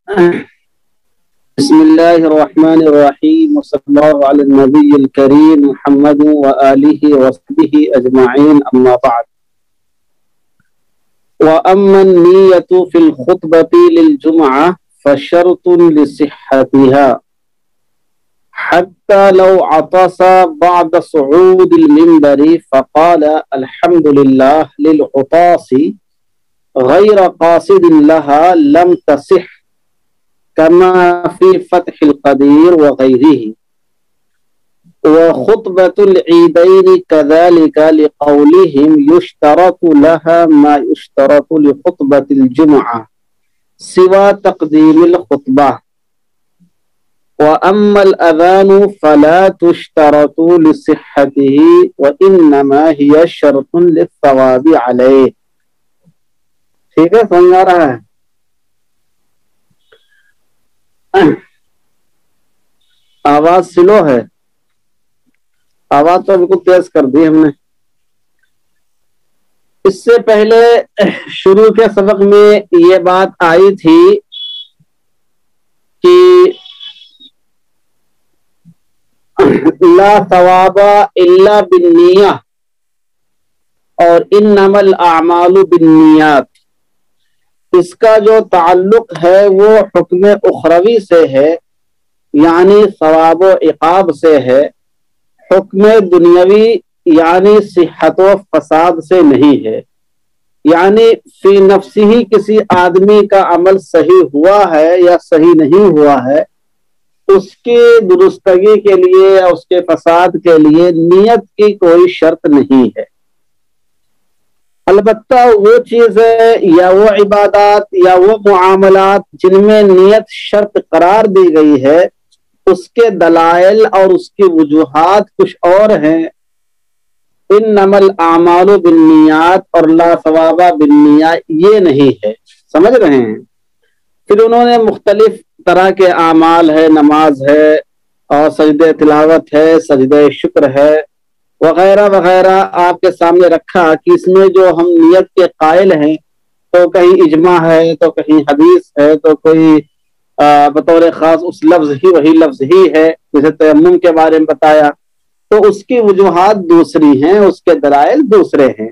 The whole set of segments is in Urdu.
بسم الله الرحمن الرحيم وصلى الله على النبي الكريم محمد وآله وصحبه أجمعين أما بعد. وأما النية في الخطبة للجمعة فشرط لصحتها حتى لو عطس بعد صعود المنبر فقال الحمد لله للعطاس غير قاصد لها لم تصح كما في فتح القدير وغيره. وخطبة العيدين كذلك لقولهم يشترط لها ما يشترط لخطبة الجمعة سوى تقديم الخطبة. وأما الأذان فلا تشترط لصحته وإنما هي شرط للثواب عليه. ٹھیک ہے، سمجھ آ رہا ہے؟ آواز سلو ہے، آواز تو بالکل تیز کر دی ہم نے۔ اس سے پہلے شروع کے سبق میں یہ بات آئی تھی کہ لا ثواب الا بالنیہ اور انما الاعمال بالنیات، اس کا جو تعلق ہے وہ حکم اخروی سے ہے، یعنی ثواب و عقاب سے ہے، حکم دنیاوی یعنی صحت و فساد سے نہیں ہے۔ یعنی فی نفسی ہی کسی آدمی کا عمل صحیح ہوا ہے یا صحیح نہیں ہوا ہے، اس کی درستگی کے لیے یا اس کے فساد کے لیے نیت کی کوئی شرط نہیں ہے۔ البتہ وہ چیزیں یا وہ عبادات یا وہ معاملات جن میں نیت شرط قرار دی گئی ہے، اس کے دلائل اور اس کی وجوہات کچھ اور ہیں۔ انما الاعمال بالنیات اور لا ثواب بالنیات یہ نہیں ہے، سمجھ رہے ہیں؟ پھر انہوں نے مختلف طرح کے اعمال ہے، نماز ہے اور سجدہ تلاوت ہے، سجدہ شکر ہے وغیرہ وغیرہ آپ کے سامنے رکھا کہ اس میں جو ہم نیت کے قائل ہیں تو کہیں اجماع ہے، تو کہیں حدیث ہے، تو کوئی بطور خاص اس لفظ ہی وہی لفظ ہی ہے، جیسے تیمم کے بارے میں بتایا، تو اس کی وجوہات دوسری ہیں، اس کے دلائل دوسرے ہیں۔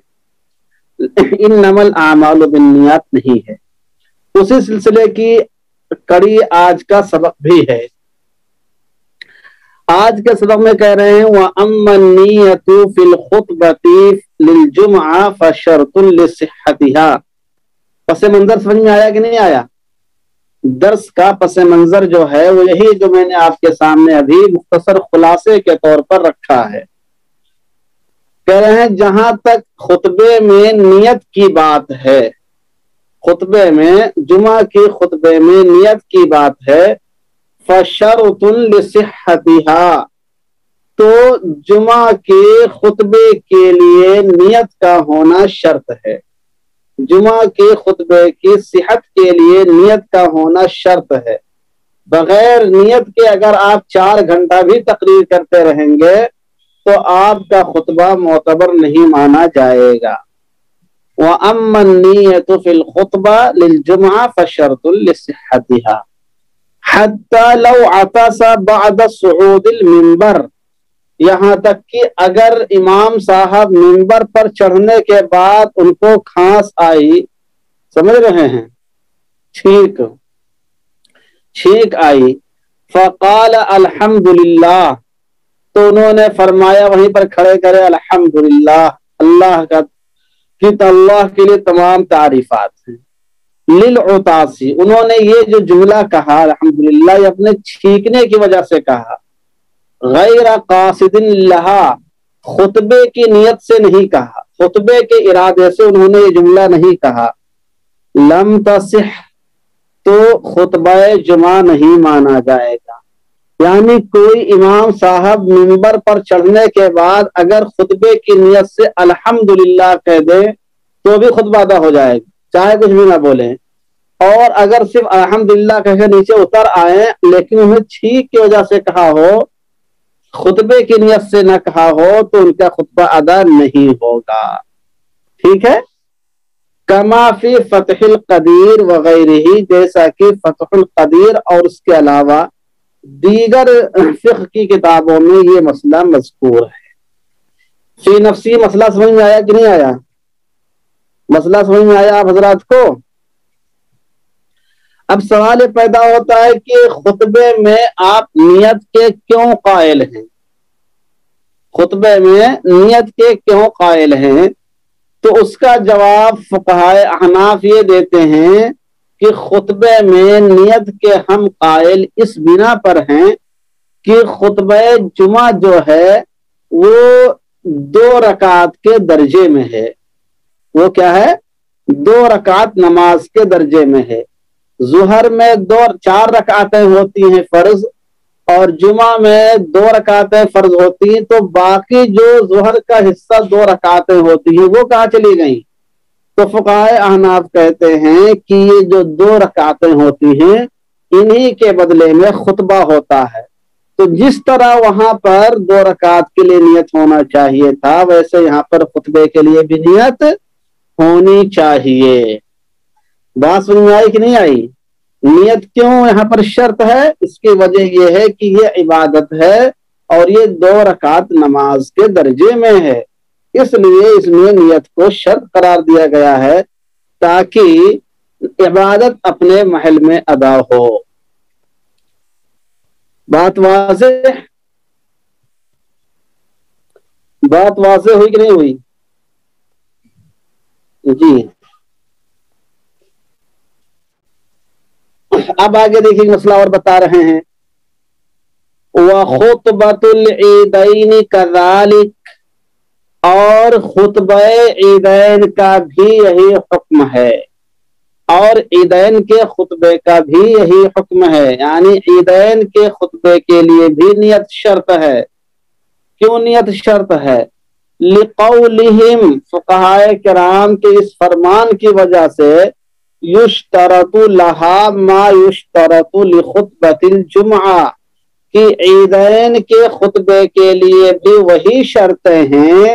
انما الاعمال بالنیات نہیں ہے۔ اسی سلسلے کی کڑی آج کا سبق بھی ہے۔ آج کے سبق میں کہہ رہے ہیں وَأَمَّا النِّيَّةُ فِي الْخُطْبَةِ لِلْجُمْعَةِ فَشَرْطٌ لِصِحَّتِهَا۔ پس منظر سمجھ میں آیا کہ نہیں آیا؟ درس کا پس منظر جو ہے وہ یہی جو میں نے آپ کے سامنے ابھی مختصر خلاصے کے طور پر رکھا ہے۔ کہہ رہے ہیں جہاں تک خطبے میں نیت کی بات ہے، خطبے میں جمعہ کی خطبے میں نیت کی بات ہے، فَشَرْطٌ لِصِحَّتِهَا، تو جمعہ کے خطبے کے لیے نیت کا ہونا شرط ہے۔ جمعہ کے خطبے کی صحت کے لیے نیت کا ہونا شرط ہے۔ بغیر نیت کے اگر آپ 4 گھنٹہ بھی تقریر کرتے رہیں گے تو آپ کا خطبہ معتبر نہیں مانا جائے گا۔ وَأَمَّا النِّيَّةُ فِي الْخُطْبَةِ لِلْجُمْعَةِ فَشَرْطٌ لِصِحَّتِهَا حَتَّى لَوْ عَطَسَ بَعْدَ صُعُودِ الْمِنبَرِ، یہاں تک کہ اگر امام صاحب منبر پر چڑھنے کے بعد ان کو کھانس آئی، سمجھ رہے ہیں، چھینک آئی، فقال الحمدللہ، تو انہوں نے فرمایا وہیں پر کھڑے کرے الحمدللہ، اللہ کے لیے تمام تعریفات ہیں۔ للعطاسی، انہوں نے یہ جو جملہ کہا الحمدللہ، یہ اپنے چھینکنے کی وجہ سے کہا، غیر قاصد لہا، خطبے کی نیت سے نہیں کہا، خطبے کے ارادے سے انہوں نے یہ جملہ نہیں کہا۔ لم تصح، تو خطبہ جمعہ نہیں مانا جائے گا۔ یعنی کوئی امام صاحب منبر پر چڑھنے کے بعد اگر خطبے کی نیت سے الحمدللہ کہہ دے تو بھی خطبہ ادا ہو جائے گا، چاہے کچھ بھی نہ بولیں۔ اور اگر صرف الحمدللہ کہہ کے نیچے اتر آئیں لیکن انہیں چھینک کی وجہ سے کہا ہو، خطبے کی نیت سے نہ کہا ہو، تو ان کا خطبہ ادا نہیں ہوگا۔ ٹھیک ہے؟ کما فی فتح القدیر وغیرہ، جیسا کہ فتح القدیر اور اس کے علاوہ دیگر فقہ کی کتابوں میں یہ مسئلہ مذکور ہے۔ فی نفسی مسئلہ سمجھ میں آیا کہ نہیں آیا؟ مسئلہ سمجھ میں آیا آپ حضرات کو؟ اب سوال یہ پیدا ہوتا ہے کہ خطبے میں آپ نیت کے کیوں قائل ہیں؟ خطبے میں نیت کے کیوں قائل ہیں؟ تو اس کا جواب فقہائے احناف یہ دیتے ہیں کہ خطبے میں نیت کے ہم قائل اس بنا پر ہیں کہ خطبہ جمعہ جو ہے وہ 2 رکعت کے درجے میں ہے۔ وہ کیا ہے؟ 2 رکعت نماز کے درجے میں ہے۔ ظہر میں 4 رکعتیں ہوتی ہیں فرض، اور جمعہ میں 2 رکعتیں فرض ہوتی ہیں، تو باقی جو ظہر کا حصہ 2 رکعتیں ہوتی ہیں وہ کہاں چلی گئیں؟ تو فقہائے احناف کہتے ہیں کہ یہ جو 2 رکعتیں ہوتی ہیں انہی کے بدلے میں خطبہ ہوتا ہے۔ تو جس طرح وہاں پر 2 رکعت کے لیے نیت ہونا چاہیے تھا، ویسے یہاں پر خطبے کے لیے بھی نیت ہونی چاہیے۔ بات سمجھ میں آئی کہ نہیں آئی؟ نیت کیوں یہاں پر شرط ہے؟ اس کی وجہ یہ ہے کہ یہ عبادت ہے اور یہ 2 رکعت نماز کے درجے میں ہے، اس لیے اس میں نیت کو شرط قرار دیا گیا ہے تاکہ عبادت اپنے محل میں ادا ہو۔ بات واضح ہوئی کہ نہیں ہوئی؟ جی اب آگے دیکھیے مسئلہ اور بتا رہے ہیں۔ وَخُطْبَةُ الْعِيدَيْنِ كَذَلِكَ، اور خطبہ عیدین کا بھی یہی حکم ہے، اور عیدین کے خطبے کا بھی یہی حکم ہے، یعنی عیدین کے خطبے کے لیے بھی نیت شرط ہے۔ کیوں نیت شرط ہے؟ لِقَوْلِهِمْ، فقہائے کرام کے اس فرمان کی وجہ سے، یشترط لہا ما یشترط لخطبۃ الجمعہ، کہ عیدین کے خطبے کے لیے بھی وہی شرطیں ہیں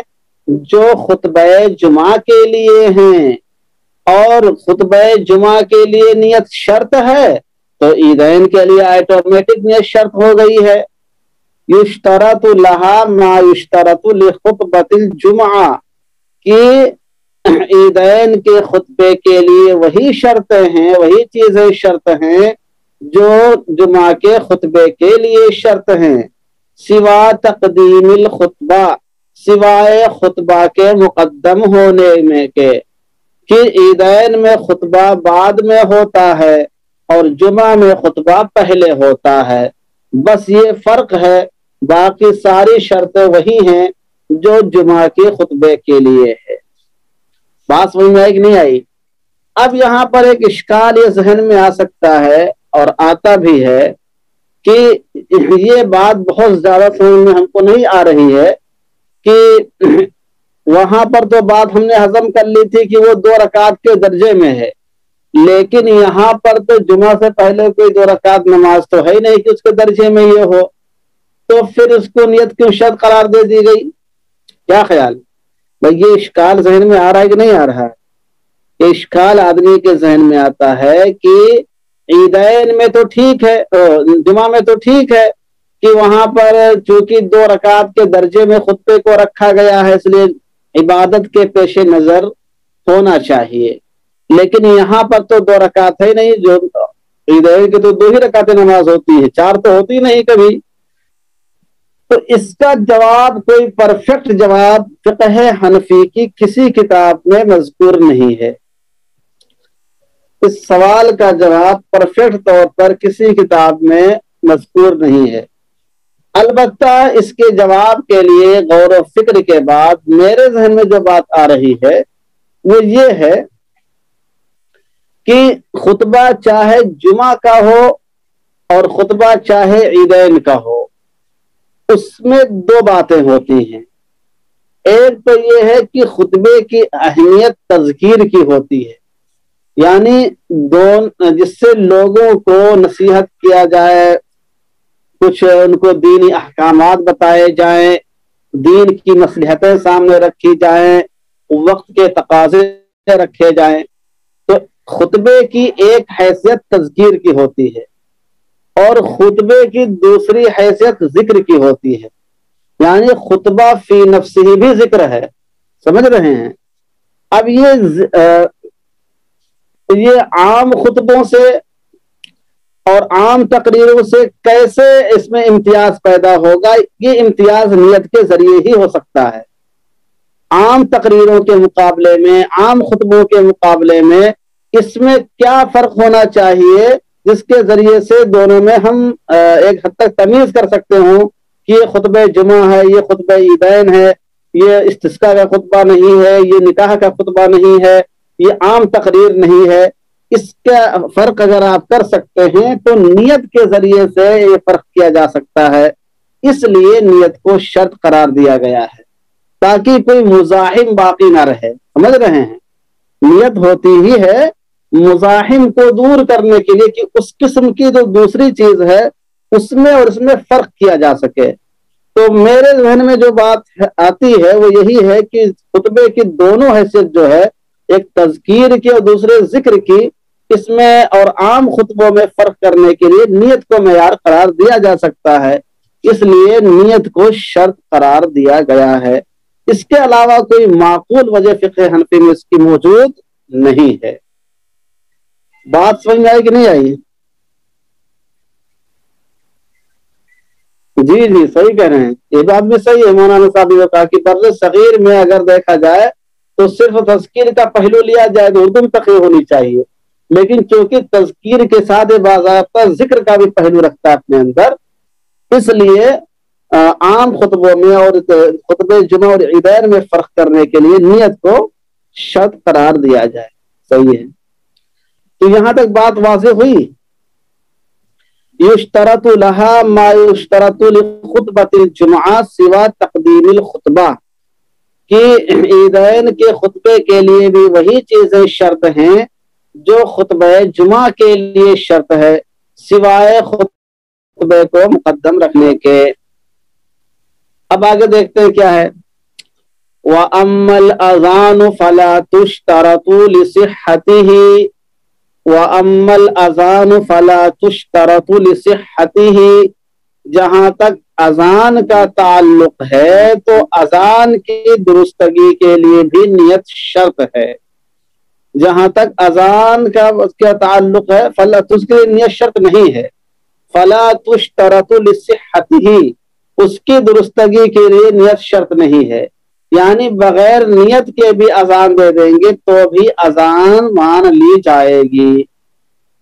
جو خطبہ جمعہ کے لیے ہیں، اور خطبہ جمعہ کے لیے نیت شرط ہے تو عیدین کے لیے آٹومیٹک نیت شرط ہو گئی ہے۔ یشترط لہا ما یشترط لخطبۃ الجمعہ، کہ عیدین کے خطبے کے لیے وہی شرطیں ہیں، وہی چیزیں شرط ہیں جو جمعہ کے خطبے کے لیے شرط ہیں۔ سوا تقدیم الخطبہ، سوائے خطبہ کے مقدم ہونے میں کہ عیدین میں خطبہ بعد میں ہوتا ہے اور جمعہ میں خطبہ پہلے ہوتا ہے، بس یہ فرق ہے، باقی ساری شرطیں وہی ہیں جو جمعہ کے خطبے کے لیے ہے۔ بات سمجھ میں آئی کہ نہیں آئی؟ اب یہاں پر ایک اشکال یہ ذہن میں آ سکتا ہے اور آتا بھی ہے کہ یہ بات بہت زیادہ سمجھ میں ہم کو نہیں آ رہی ہے کہ وہاں پر تو بات ہم نے ہضم کر لی تھی کہ وہ 2 رکعت کے درجے میں ہے، لیکن یہاں پر تو جمعہ سے پہلے کوئی 2 رکعت نماز تو ہے ہی نہیں کہ اس کے درجے میں یہ ہو، تو پھر اس کو نیت کیوں شرط قرار دے دی گئی؟ کیا خیال بھائی؟ یہ اشکال ذہن میں آ رہا ہے کہ نہیں آ رہا ہے؟ یہ اشکال آدمی کے ذہن میں آتا ہے کہ عیدین میں تو ٹھیک ہے، جمعہ میں تو ٹھیک ہے کہ وہاں پر چونکہ 2 رکعت کے درجے میں خطبے کو رکھا گیا ہے، اس لیے عبادت کے پیش نظر ہونا چاہیے، لیکن یہاں پر تو 2 رکعت ہے نہیں، جو عیدین کے تو 2 ہی رکعتیں نماز ہوتی ہے، 4 تو ہوتی نہیں کبھی۔ تو اس کا جواب، کوئی پرفیکٹ جواب فقہ حنفی کی کسی کتاب میں مذکور نہیں ہے۔ اس سوال کا جواب پرفیکٹ طور پر کسی کتاب میں مذکور نہیں ہے۔ البتہ اس کے جواب کے لیے غور و فکر کے بعد میرے ذہن میں جو بات آ رہی ہے وہ یہ ہے کہ خطبہ چاہے جمعہ کا ہو اور خطبہ چاہے عیدین کا ہو، اس میں 2 باتیں ہوتی ہیں۔ ایک تو یہ ہے کہ خطبے کی اہمیت تذکیر کی ہوتی ہے، یعنی جس سے لوگوں کو نصیحت کیا جائے، کچھ ان کو دینی احکامات بتائے جائیں، دین کی مصلحتیں سامنے رکھی جائیں، وقت کے تقاضے رکھے جائیں تو خطبے کی ایک حیثیت تذکیر کی ہوتی ہے اور خطبے کی دوسری حیثیت ذکر کی ہوتی ہے. یعنی خطبہ فی نفسہ بھی ذکر ہے. سمجھ رہے ہیں؟ اب یہ عام خطبوں سے اور عام تقریروں سے کیسے اس میں امتیاز پیدا ہوگا؟ یہ امتیاز نیت کے ذریعے ہی ہو سکتا ہے. عام تقریروں کے مقابلے میں، عام خطبوں کے مقابلے میں اس میں کیا فرق ہونا چاہیے جس کے ذریعے سے دونوں میں ہم ایک حد تک تمیز کر سکتے ہوں کہ یہ خطبہ جمعہ ہے، یہ خطبہ عیدین ہے، یہ استسقاء کا خطبہ نہیں ہے، یہ نکاح کا خطبہ نہیں ہے، یہ عام تقریر نہیں ہے. اس کا فرق اگر آپ کر سکتے ہیں تو نیت کے ذریعے سے یہ فرق کیا جا سکتا ہے. اس لیے نیت کو شرط قرار دیا گیا ہے تاکہ کوئی مزاحم باقی نہ رہے. سمجھ رہے ہیں؟ نیت ہوتی ہی ہے مزاحم کو دور کرنے کے لیے کہ اس قسم کی جو دوسری چیز ہے اس میں اور اس میں فرق کیا جا سکے. تو میرے ذہن میں جو بات آتی ہے وہ یہی ہے کہ خطبے کی دونوں حیثیت جو ہے، ایک تذکیر کی اور دوسرے ذکر کی، اس میں اور عام خطبوں میں فرق کرنے کے لیے نیت کو معیار قرار دیا جا سکتا ہے. اس لیے نیت کو شرط قرار دیا گیا ہے. اس کے علاوہ کوئی معقول وجہ فقہ حنفی میں اس کی موجود نہیں ہے. بات سمجھ میں آئی کہ نہیں آئی؟ جی جی صحیح کہہ رہے ہیں. یہ بات بھی صحیح ہے. مولانا صاحب نے کہا کہ برض صغیر میں اگر دیکھا جائے تو صرف تذکیر کا پہلو لیا جائے تو اردو میں تقریر ہونی چاہیے، لیکن چونکہ تذکیر کے ساتھ باضابطہ ذکر کا بھی پہلو رکھتا ہے اپنے اندر، اس لیے عام خطبوں میں اور خطبہ جمعہ اور عیدین میں فرق کرنے کے لیے نیت کو شرط قرار دیا جائے. صحیح ہے. تو یہاں تک بات واضح ہوئی. یشترط لها ما یشترط لخطبۃ الجمعہ سوا تقدیم الخطبہ، کہ عیدین کے خطبے کے لیے بھی وہی چیزیں شرط ہیں جو خطبہ جمعہ کے لیے شرط ہے سوائے خطبے کو مقدم رکھنے کے. اب آگے دیکھتے ہیں کیا ہے. وَأَمَّا الْأَذَانُ فَلَا تُشْتَرَطُ لِصِحَّتِهِ وَأَمَّا الْأَذَانُ فَلَا تُشْتَرَطُ لِصِحَّتِهِ. جہاں تک اذان کا تعلق ہے تو اذان کی درستگی کے لیے بھی نیت شرط ہے. جہاں تک اذان کا تعلق ہے فلا اس کے لیے نیت شرط نہیں ہے. فلا تشترط لصحته، اس کی درستگی کے لیے نیت شرط نہیں ہے. یعنی بغیر نیت کے بھی اذان دے دیں گے تو بھی اذان مان لی جائے گی.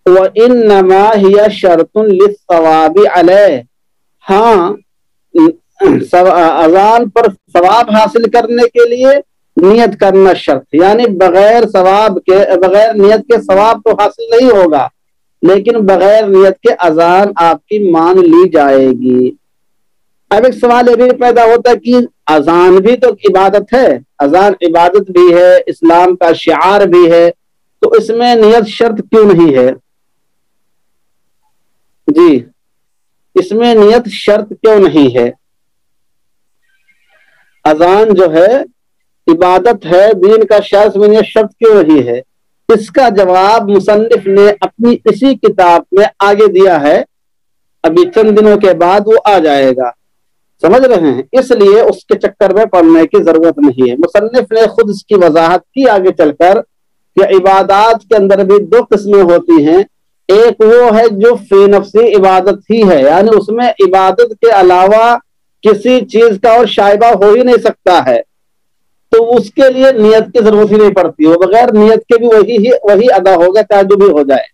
وَإِنَّمَا هِيَ شَرْطٌ لِلثَّوَابِ عَلَيْهِ. ہاں اذان پر ثواب حاصل کرنے کے لیے نیت کرنا شرط، یعنی بغیر ثواب کے، بغیر نیت کے ثواب تو حاصل نہیں ہوگا، لیکن بغیر نیت کے اذان آپ کی مان لی جائے گی. اب ایک سوال یہ بھی پیدا ہوتا ہے کہ اذان بھی تو عبادت ہے، اذان عبادت بھی ہے، اسلام کا شعار بھی ہے، تو اس میں نیت شرط کیوں نہیں ہے؟ جی اس میں نیت شرط کیوں نہیں ہے؟ اذان جو ہے عبادت ہے، دین کا شعار، میں نیت شرط کیوں نہیں ہے؟ اس کا جواب مصنف نے اپنی اسی کتاب میں آگے دیا ہے، ابھی چند دنوں کے بعد وہ آ جائے گا. سمجھ رہے ہیں؟ اس لیے اس کے چکر میں پڑنے کی ضرورت نہیں ہے. مصنف نے خود اس کی وضاحت کی آگے چل کر کہ عبادات کے اندر بھی دو قسمیں ہوتی ہیں. ایک وہ ہے جو فی نفسی عبادت ہی ہے، یعنی اس میں عبادت کے علاوہ کسی چیز کا اور شائبہ ہو ہی نہیں سکتا ہے، تو اس کے لیے نیت کی ضرورت ہی نہیں پڑتی. وہ بغیر نیت کے بھی وہی ادا ہوگا چاہے جو بھی ہو جائے.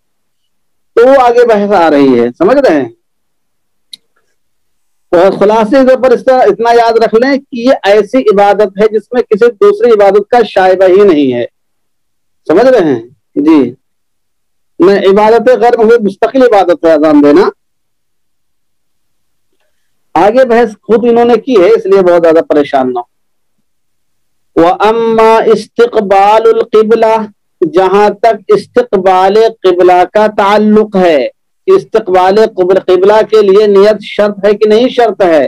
تو وہ آگے بحث آ رہی ہے. سمجھ رہے ہیں؟ خلاصے کے اوپر اتنا یاد رکھ لیں کہ یہ ایسی عبادت ہے جس میں کسی دوسری عبادت کا شائبہ ہی نہیں ہے. سمجھ رہے ہیں؟ جی میں عبادت غیر مستقل عبادت ہے اذان دینا. آگے بحث خود انہوں نے کی ہے، اس لیے بہت زیادہ پریشان نہ ہو. وَأَمَّا اسْتِقْبَالُ الْقِبْلَةِ، جہاں تک استقبال قبلہ کا تعلق ہے، استقبال قبلہ کے لیے نیت شرط ہے کہ نہیں شرط ہے؟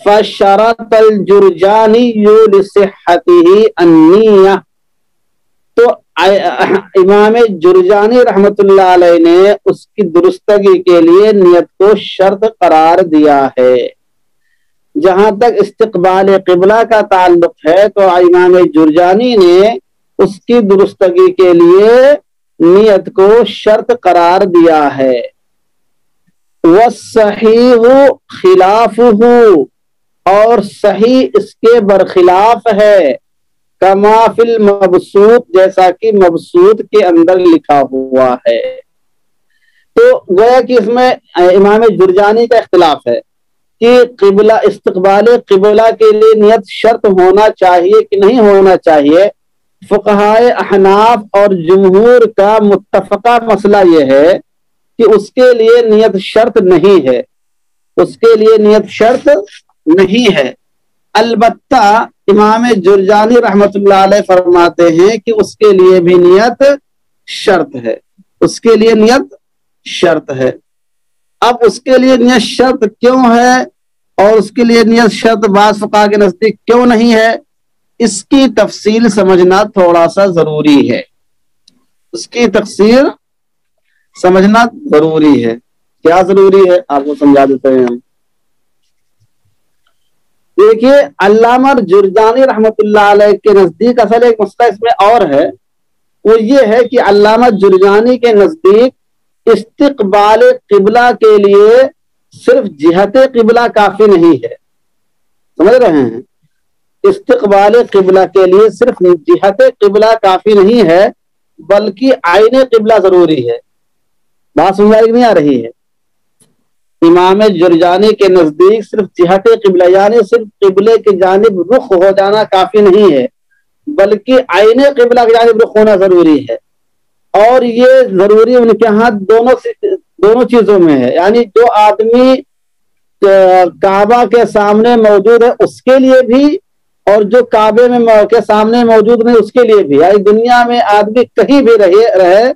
فَشَرَطَ الْجُرْجَانِيُّ لِصِحَّتِهِ النِّيَّةِ، تو امام جرجانی رحمت اللہ علیہ نے اس کی درستگی کے لیے نیت کو شرط قرار دیا ہے۔ جہاں تک استقبال قبلہ کا تعلق ہے تو امام جرجانی نے اس کی درستگی کے لیے نیت کو شرط قرار دیا ہے۔ وَالصَّحِيحُ خِلَافُهُ، اور صحیح اس کے برخلاف ہے، کما فی المبسوط، جیسا کہ مبسوط کے اندر لکھا ہوا ہے۔ تو گویا کہ اس میں امام جرجانی کا اختلاف ہے کہ قبلہ استقبال قبلہ کے لیے نیت شرط ہونا چاہیے کہ نہیں ہونا چاہیے۔ فقہائے احناف اور جمہور کا متفقہ مسئلہ یہ ہے کہ اس کے لیے نیت شرط نہیں ہے، اس کے لیے نیت شرط نہیں ہے۔ البتہ امام جرجانی رحمت اللہ علیہ فرماتے ہیں کہ اس کے لیے بھی نیت شرط ہے، اس کے لیے نیت شرط ہے۔ اب اس کے لیے نیت شرط کیوں ہے اور اس کے لیے نیت شرط بعض فقہاء کے نزدیک کیوں نہیں ہے، اس کی تفصیل سمجھنا تھوڑا سا ضروری ہے، اس کی تفصیل سمجھنا ضروری ہے۔ کیا ضروری ہے آپ کو سمجھا دیتے ہیں ہم۔ دیکھیے علامہ جرجانی رحمت اللہ علیہ کے نزدیک اصل ایک مسئلہ اس میں اور ہے، وہ یہ ہے کہ علامہ جرجانی کے نزدیک استقبال قبلہ کے لیے صرف جہت قبلہ کافی نہیں ہے، سمجھ رہے ہیں؟ استقبال قبلہ کے لیے صرف جہت قبلہ کافی نہیں ہے بلکہ عین قبلہ ضروری ہے۔ بات سمجھ نہیں آ رہی ہے؟ امام جرجانی کے نزدیک صرف جہت قبلہ یعنی صرف قبلے کی جانب رخ ہو جانا کافی نہیں ہے بلکہ عین قبلہ کی جانب رخ ہونا ضروری ہے، اور یہ ضروری ان کے ہاں دونوں چیزوں میں ہے، یعنی جو آدمی کعبہ کے سامنے موجود ہے اس کے لیے بھی اور جو کعبے میں کے سامنے موجود نہیں اس کے لیے بھی، یعنی دنیا میں آدمی کہیں بھی رہے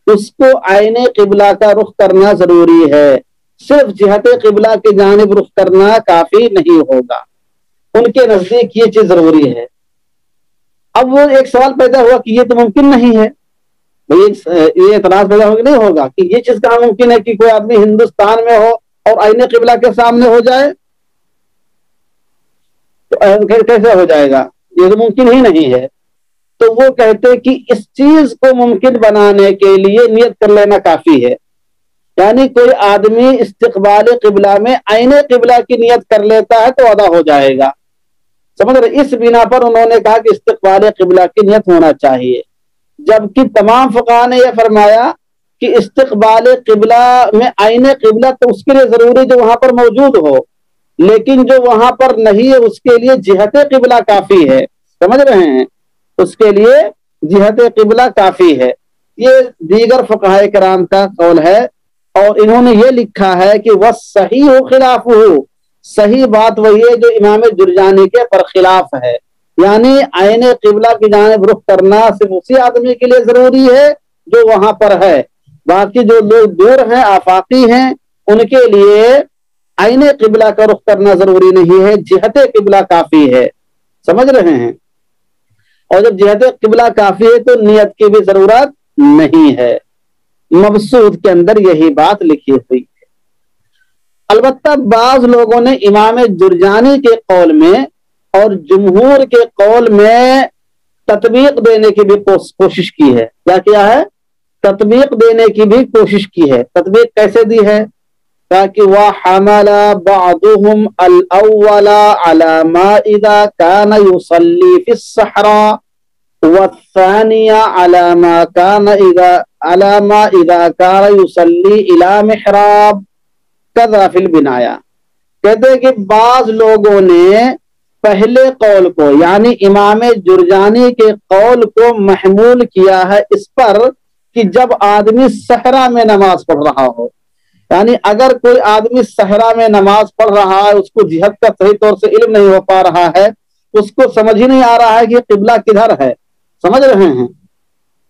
اس کو عین قبلہ کا رخ کرنا ضروری ہے، صرف جہت قبلہ کی جانب رخ کرنا کافی نہیں ہوگا، ان کے نزدیک یہ چیز ضروری ہے۔ اب وہ ایک سوال پیدا ہوا کہ یہ تو ممکن نہیں ہے، یہ اعتراض پیدا ہوگا نہیں ہوگا کہ یہ چیز کہاں ممکن ہے کہ کوئی آدمی ہندوستان میں ہو اور عین قبلہ کے سامنے ہو جائے، تو کیسے ہو جائے گا؟ یہ تو ممکن ہی نہیں ہے۔ تو وہ کہتے کہ اس چیز کو ممکن بنانے کے لیے نیت کر لینا کافی ہے، یعنی کوئی آدمی استقبال قبلہ میں عین قبلہ کی نیت کر لیتا ہے تو ادا ہو جائے گا، سمجھ رہے؟ اس بنا پر انہوں نے کہا کہ استقبال قبلہ کی نیت ہونا چاہیے، جبکہ تمام فقہاء نے یہ فرمایا کہ استقبال قبلہ میں عین قبلہ تو اس کے لیے ضروری جو وہاں پر موجود ہو، لیکن جو وہاں پر نہیں ہے اس کے لیے جہت قبلہ کافی ہے، سمجھ رہے ہیں؟ اس کے لیے جہت قبلہ کافی ہے۔ یہ دیگر فقہاء کرام کا قول ہے، اور انہوں نے یہ لکھا ہے کہ وَالصَّحِيحُ خِلَافُهُ، صحیح بات وہی ہے جو امام جرجانی کے برخلاف ہے، یعنی عین قبلہ کی جانب رخ کرنا صرف اسی آدمی کے لیے ضروری ہے جو وہاں پر ہے، باقی جو لوگ دور ہیں آفاقی ہیں ان کے لیے عین قبلہ کا رخ کرنا ضروری نہیں ہے، جہت قبلہ کافی ہے، سمجھ رہے ہیں؟ اور جب جہت قبلہ کافی ہے تو نیت کی بھی ضرورت نہیں ہے، مبسوط کے اندر یہی بات لکھی ہوئی ہے۔ البتہ بعض لوگوں نے امام جرجانی کے قول میں اور جمہور کے قول میں تطبیق دینے کی بھی کوشش کی ہے۔ کیا ہے؟ تطبیق دینے کی بھی کوشش کی ہے۔ تطبیق کیسے دی ہے؟ تاکہ وَحَمَلَ بَعْضُهُمْ الْأَوَّلَ عَلَى مَا إِذَا كَانَ يُصَلِّي فِي الصَّحْرَاءِ وَالثَّانِيَ عَلَى مَا إِذَا كَانَ يُصَلِّي إِلَى مِحْرَابٍ كَذَا فِي الْبِنَايَةِ، کہتے ہیں کہ بعض لوگوں نے پہلے قول کو یعنی امام جرجانی کے قول کو محمول کیا ہے اس پر کہ جب آدمی صحرا میں نماز پڑھ رہا ہو، یعنی اگر کوئی آدمی صحرا میں نماز پڑھ رہا ہے، اس کو جہت کا صحیح طور سے علم نہیں ہو پا رہا ہے، اس کو سمجھ ہی نہیں آ رہا ہے کہ قبلہ کدھر ہے، سمجھ رہے ہیں؟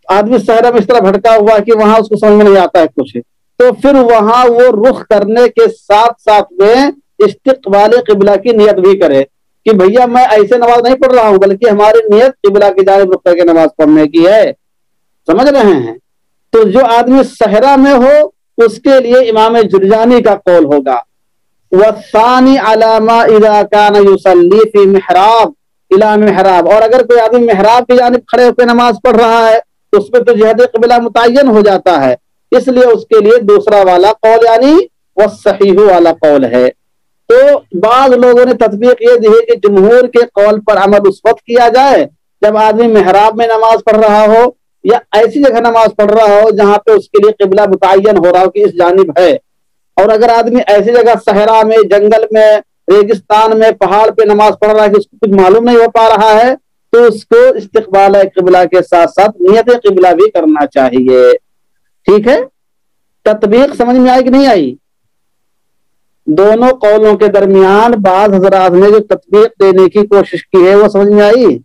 آدمی صحرا میں اس طرح بھٹکا ہوا ہے کہ وہاں اس کو سمجھ میں نہیں آتا ہے کچھ، تو پھر وہاں وہ رخ کرنے کے ساتھ ساتھ میں استقبال قبلہ کی نیت بھی کرے، کہ بھیا میں ایسے نماز نہیں پڑھ رہا ہوں بلکہ ہماری نیت قبلہ کی جانب رخ کر کے نماز پڑھنے کی ہے. سمجھ رہے ہیں؟ تو جو آدمی صحرا میں ہو اس کے لیے امام جرجانی کا قول ہوگا. والثانی علی ما اذا کان یصلی فی محراب الی محراب، اور اگر کوئی آدمی محراب کی جانب کھڑے ہو کے نماز پڑھ رہا ہے تو اس میں تو جہت قبلہ متعین ہو جاتا ہے، اس لیے اس کے لیے دوسرا والا قول یعنی والصحیح والا قول ہے. تو بعض لوگوں نے تطبیق یہ دی ہے کہ جمہور کے قول پر عمل اس وقت کیا جائے جب آدمی محراب میں نماز پڑھ رہا ہو یا ایسی جگہ نماز پڑھ رہا ہو جہاں پہ اس کے لیے قبلہ متعین ہو رہا ہو کہ اس جانب ہے. اور اگر آدمی ایسی جگہ صحرا میں، جنگل میں، ریگستان میں، پہاڑ پہ نماز پڑھ رہا ہے کہ اس کو کچھ معلوم نہیں ہو پا رہا ہے تو اس کو استقبال قبلہ کے ساتھ ساتھ نیت قبلہ بھی کرنا چاہیے. ٹھیک ہے؟ تطبیق سمجھ میں آئی کہ نہیں آئی؟ دونوں قولوں کے درمیان بعض حضرات نے جو تطبیق دینے کی کوشش کی ہے وہ سمجھ میں آئی؟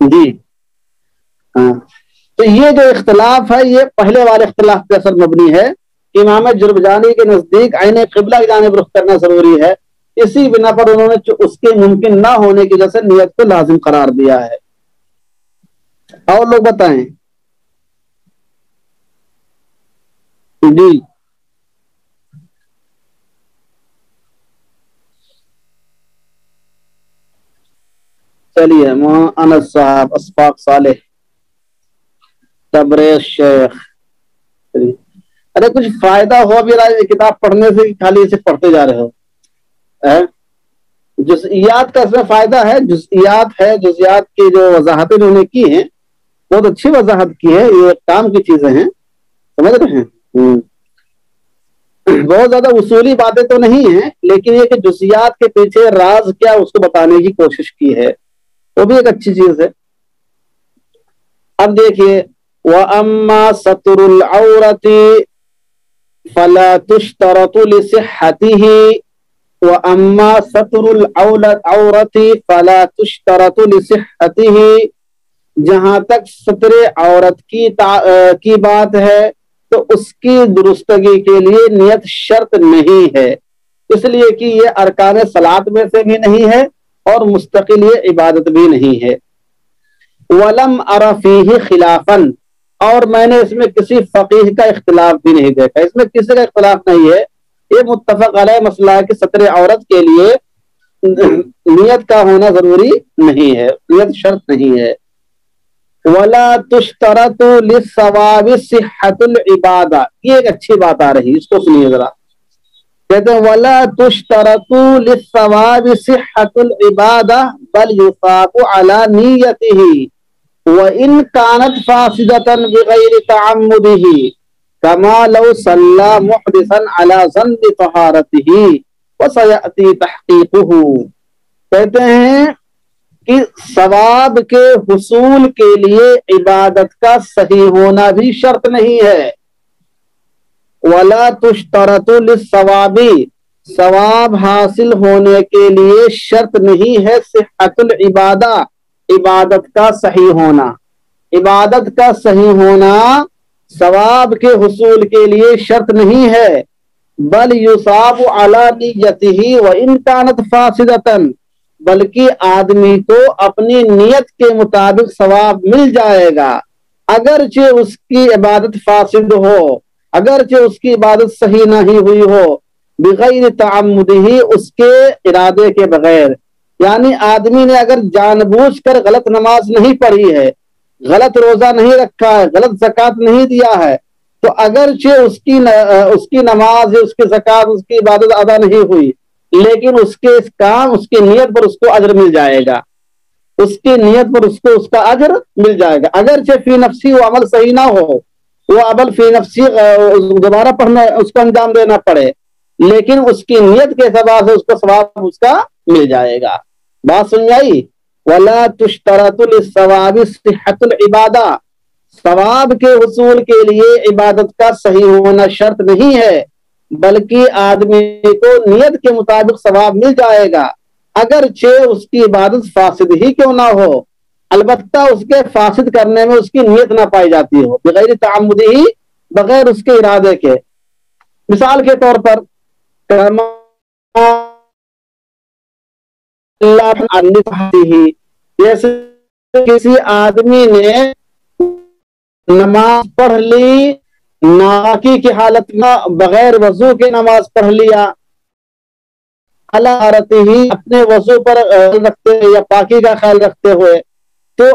جی ہاں. تو یہ جو اختلاف ہے یہ پہلے والے اختلاف پر اثر مبنی ہے. امام جرجانی کے نزدیک عین قبلہ کی جانب رخ کرنا ضروری ہے، اسی بنا پر انہوں نے اس کے ممکن نہ ہونے کی وجہ سے نیت کو لازم قرار دیا ہے. اور لوگ بتائیں. جی چلیے، انس صاحب، اسفاق صالح، تبریز شیخ. ارے کچھ فائدہ ہو بھی رہا ہے کتاب پڑھنے سے، خالی اسے پڑھتے جا رہے ہو؟ جزئیات کا اس میں فائدہ ہے، جزئیات ہے، جزئیات کی جو وضاحتیں انہوں نے کی ہیں بہت اچھی وضاحت کی ہے. یہ کام کی چیزیں ہیں، سمجھ رہے ہیں؟ بہت زیادہ اصولی باتیں تو نہیں ہیں لیکن یہ کہ جزئیات کے پیچھے راز کیا اس کو بتانے کی کوشش کی ہے، وہ بھی ایک اچھی چیز ہے. اب دیکھیے وَأَمَّا سَتْرُ الْعَوْرَةِ فَلَا تُشْتَرَطُ لِصِحَّتِهِ وَأَمَّا سَتْرُ الْعَوْرَةِ فَلَا تُشْتَرَطُ لِصِحَّتِهِ، جہاں تک ستر عورت کی بات ہے تو اس کی درستگی کے لیے نیت شرط نہیں ہے، اس لیے کہ یہ ارکان صلاۃ میں سے بھی نہیں ہے اور مستقل یہ عبادت بھی نہیں ہے. وَلَمْ أَرَ فِيهِ خِلَافًا، اور میں نے اس میں کسی فقیہ کا اختلاف بھی نہیں دیکھا. اس میں کسی کا اختلاف نہیں ہے، یہ متفق علیہ مسئلہ ہے کہ ستر عورت کے لیے نیت کا ہونا ضروری نہیں ہے، نیت شرط نہیں ہے. وَلَا تُشْتَرَطُ لِلثَّوَابِ صِحَّةُ الْعِبَادَةِ، یہ ایک اچھی بات آ رہی ہے، اس کو سنیے ذرا. کہتے ہیں وَلَا تُشْتَرَطُ لِلثَّوَابِ صِحَّةُ الْعِبَادَةِ بَلْ يُثَابُ عَلَى نِيَّتِهِ وَإِنْ كَانَتْ فَاسِدَةً بِغَيْرِ تَعَمُّدِهِ كَمَا لَوْ صَلَّى مُحْدِثًا عَلَى ظَنِّ طَهَارَتِهِ وَسَيَأْتِي تَحْقِيقُهُ. کہتے ہیں کہ ثواب کے حصول کے لیے عبادت کا صحیح ہونا بھی شرط نہیں ہے. وَلَا تُشْتَرَطُ لِلثَّوَابِ، ثواب حاصل ہونے کے لیے شرط نہیں ہے صحت العبادہ، عبادت کا صحیح ہونا. عبادت کا صحیح ہونا ثواب کے حصول کے لیے شرط نہیں ہے. بل یصاب علی نیتہ وان کانت فاسدۃ، بلکہ آدمی کو اپنی نیت کے مطابق ثواب مل جائے گا اگرچہ اس کی عبادت فاسد ہو، اگرچہ اس کی عبادت صحیح نہیں ہوئی ہو. بغیر تعمدہ، اس کے ارادے کے بغیر. یعنی آدمی نے اگر جان بوجھ کر غلط نماز نہیں پڑھی ہے، غلط روزہ نہیں رکھا ہے، غلط زکوٰۃ نہیں دیا ہے، تو اگرچہ اس کی نماز، اس کی زکوٰۃ، اس کی عبادت ادا نہیں ہوئی لیکن اس کے اس کام، اس کی نیت پر اس کو اجر مل جائے گا. اس کی نیت پر اس کو اس کا اجر مل جائے گا، اگرچہ فی نفسی وہ عمل صحیح نہ ہو، وہ عمل فی نفسی دوبارہ پڑھنا، اس کو انجام دینا پڑے، لیکن اس کی نیت کے اعتبار سے اس کو ثواب اس کا مل جائے گا. بات سمجھ آئی؟ وَلَا تُشْتَرَطُ لِلثَّوَابِ صِحَّةُ الْعِبَادَةِ، ثواب کے حصول کے لیے عبادت کا صحیح ہونا شرط نہیں ہے بلکہ آدمی کو نیت کے مطابق ثواب مل جائے گا اگرچہ اس کی عبادت فاسد ہی کیوں نہ ہو، البتہ اس کے فاسد کرنے میں اس کی نیت نہ پائی جاتی ہو، بغیر تعمدہ، بغیر اس کے ارادے کے. مثال کے طور پر جیسے کسی آدمی نے نماز پڑھ لی ناکی کی حالت میں بغیر وضو کے نماز پڑھ لیا ہی اپنے وضو پر رکھتے یا پاکی کا خیال رکھتے ہوئے، تو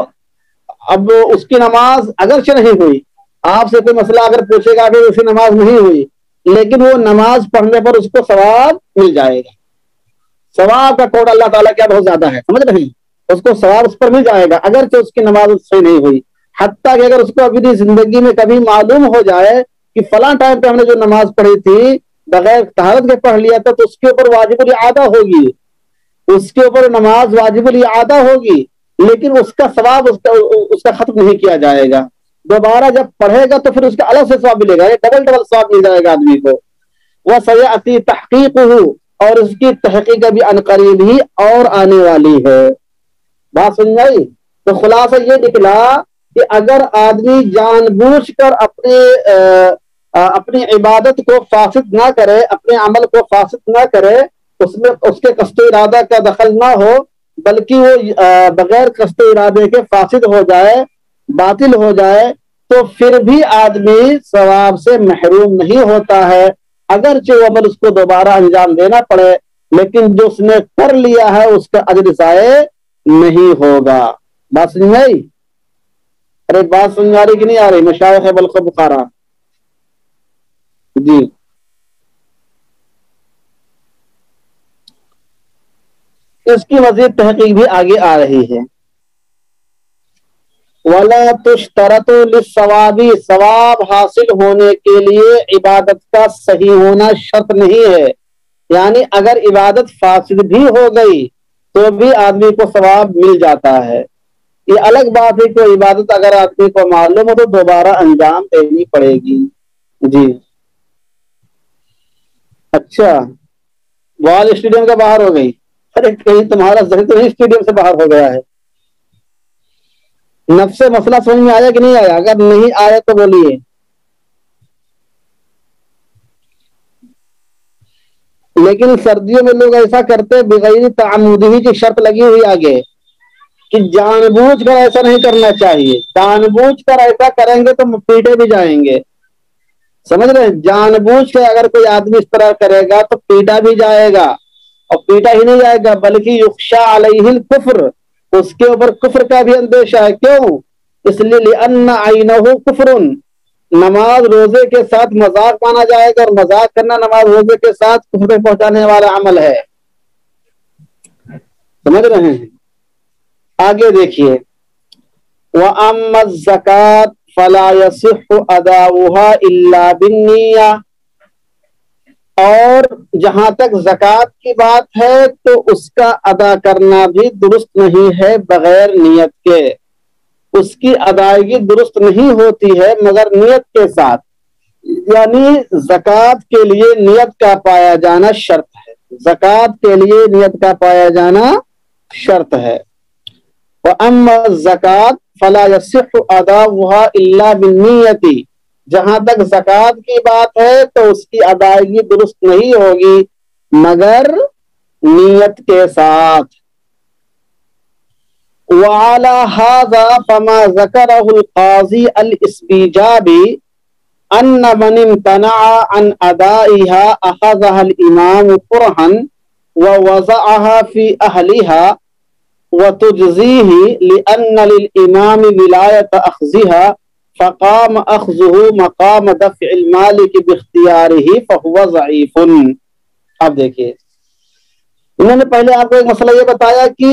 اب اس کی نماز اگرچہ نہیں ہوئی، آپ سے کوئی مسئلہ اگر پوچھے گا کہ اس کی نماز نہیں ہوئی، لیکن وہ نماز پڑھنے پر اس کو ثواب مل جائے گا. ثواب کا کوڑ اللہ تعالیٰ کیا بہت زیادہ ہے، سمجھ رہے ہیں؟ اس کو ثواب اس پر مل جائے گا اگرچہ اس کی نماز صحیح نہیں ہوئی. حتیٰ کہ اگر اس کو اپنی زندگی میں کبھی معلوم ہو جائے کہ فلاں ٹائم پہ ہم نے جو نماز پڑھی تھی بغیر طہارت کے پڑھ لیا تھا، تو اس کے اوپر واجب الاعادہ ہوگی، اس کے اوپر نماز واجب الاعادہ ہوگی، لیکن اس کا ثواب اس کا ختم نہیں کیا جائے گا. دوبارہ جب پڑھے گا تو پھر اس کا الگ سے ثواب ملے گا، یہ ڈبل ثواب مل جائے گا آدمی کو. وہ سیاتی تحقیق اور اس کی تحقیق بھی عنقریب ہی اور آنے والی ہے. بات سمجھ آئی؟ تو خلاصہ یہ نکلا کہ اگر آدمی جان بوجھ کر اپنی عبادت کو فاسد نہ کرے، اپنے عمل کو فاسد نہ کرے، اس میں اس کے قصد و ارادہ کا دخل نہ ہو، بلکہ وہ بغیر قصد و ارادے کے فاسد ہو جائے، باطل ہو جائے، تو پھر بھی آدمی ثواب سے محروم نہیں ہوتا ہے، اگرچہ وہ عمل اس کو دوبارہ انجام دینا پڑے، لیکن جو اس نے کر لیا ہے اس کا اجر ضائع نہیں ہوگا. بات سمجھ میں آئی؟ ارے بات سمجھ آ رہی کہ نہیں آ رہی؟ مشایخ بلخ بخارا جی. اس کی مزید تحقیق بھی آگے آ رہی ہے. وَلَا تُشْتَرَطُ لِلثَّوَابِ، ثواب حاصل ہونے کے لیے عبادت کا صحیح ہونا شرط نہیں ہے. یعنی اگر عبادت فاسد بھی ہو گئی تو بھی آدمی کو ثواب مل جاتا ہے. یہ الگ بات ہے کہ عبادت اگر آدمی کو معلوم ہو تو دوبارہ انجام دینی پڑے گی. جی اچھا، بال اسٹیڈیم کا باہر ہو گئی؟ ارے کہیں تمہارا ذہن تو نہیں اسٹیڈیم سے باہر ہو گیا ہے؟ نفس مسئلہ سمجھ میں آیا کہ نہیں آیا؟ اگر نہیں آیا تو بولیے. لیکن سردیوں میں لوگ ایسا کرتے بغیر تعمدی کی شرط لگی ہوئی آگے کہ جان بوجھ کر ایسا نہیں کرنا چاہیے. جان بوجھ کر ایسا کریں گے تو پیٹے بھی جائیں گے، سمجھ رہے ہیں؟ جان بوجھ کے اگر کوئی آدمی اس طرح کرے گا تو پیٹا بھی جائے گا، اور پیٹا ہی نہیں جائے گا بلکہ یخشا علیہ الکفر، اس کے اوپر کفر کا بھی اندیشہ ہے. کیوں؟ اس لیے لأن عینہ کفر، نماز روزے کے ساتھ مذاق مانا جائے گا، اور مذاق کرنا نماز روزے کے ساتھ کفر پہنچانے والا عمل ہے. سمجھ رہے ہیں؟ آگے دیکھیے. وَأَمَّا الزَّكَاةُ فَلَا يَصِحُّ أَدَاؤُهَا إِلَّا بِالنِّيَّةِ، اور جہاں تک زکوٰۃ کی بات ہے تو اس کا ادا کرنا بھی درست نہیں ہے بغیر نیت کے. اس کی ادائیگی درست نہیں ہوتی ہے مگر نیت کے ساتھ، یعنی زکوٰۃ کے لیے نیت کا پایا جانا شرط ہے. زکوٰۃ کے لیے نیت کا پایا جانا شرط ہے. وَأَمَّا الزَّكَاةُ فَلَا يَصِحُّ أَدَاؤُهَا إِلَّا بِالنِّيَّةِ، جہاں تک زکوٰۃ کی بات ہے تو اس کی ادائیگی درست نہیں ہوگی مگر نیت کے ساتھ. وَعَلَى هَذَا فَمَا ذَكَرَهُ الْقَاضِي الْإِسْبِيجَابِ أَنَّ مَنِ امْتَنَعَ عَنْ أَدَائِهَا أَخَذَهَا الْإِمَامُ كُرْهًا وَوَضَعَهَا فِي أَهْلِهَا وَتُجْزِيهِ لِأَنَّ لِلْإِمَامِ وِلَايَةَ أَخْذِهَا فقام اخذه مقام دفع المالک باختیارہ فهو ضعیف. اب دیکھیے، انہوں نے پہلے آپ کو ایک مسئلہ یہ بتایا کہ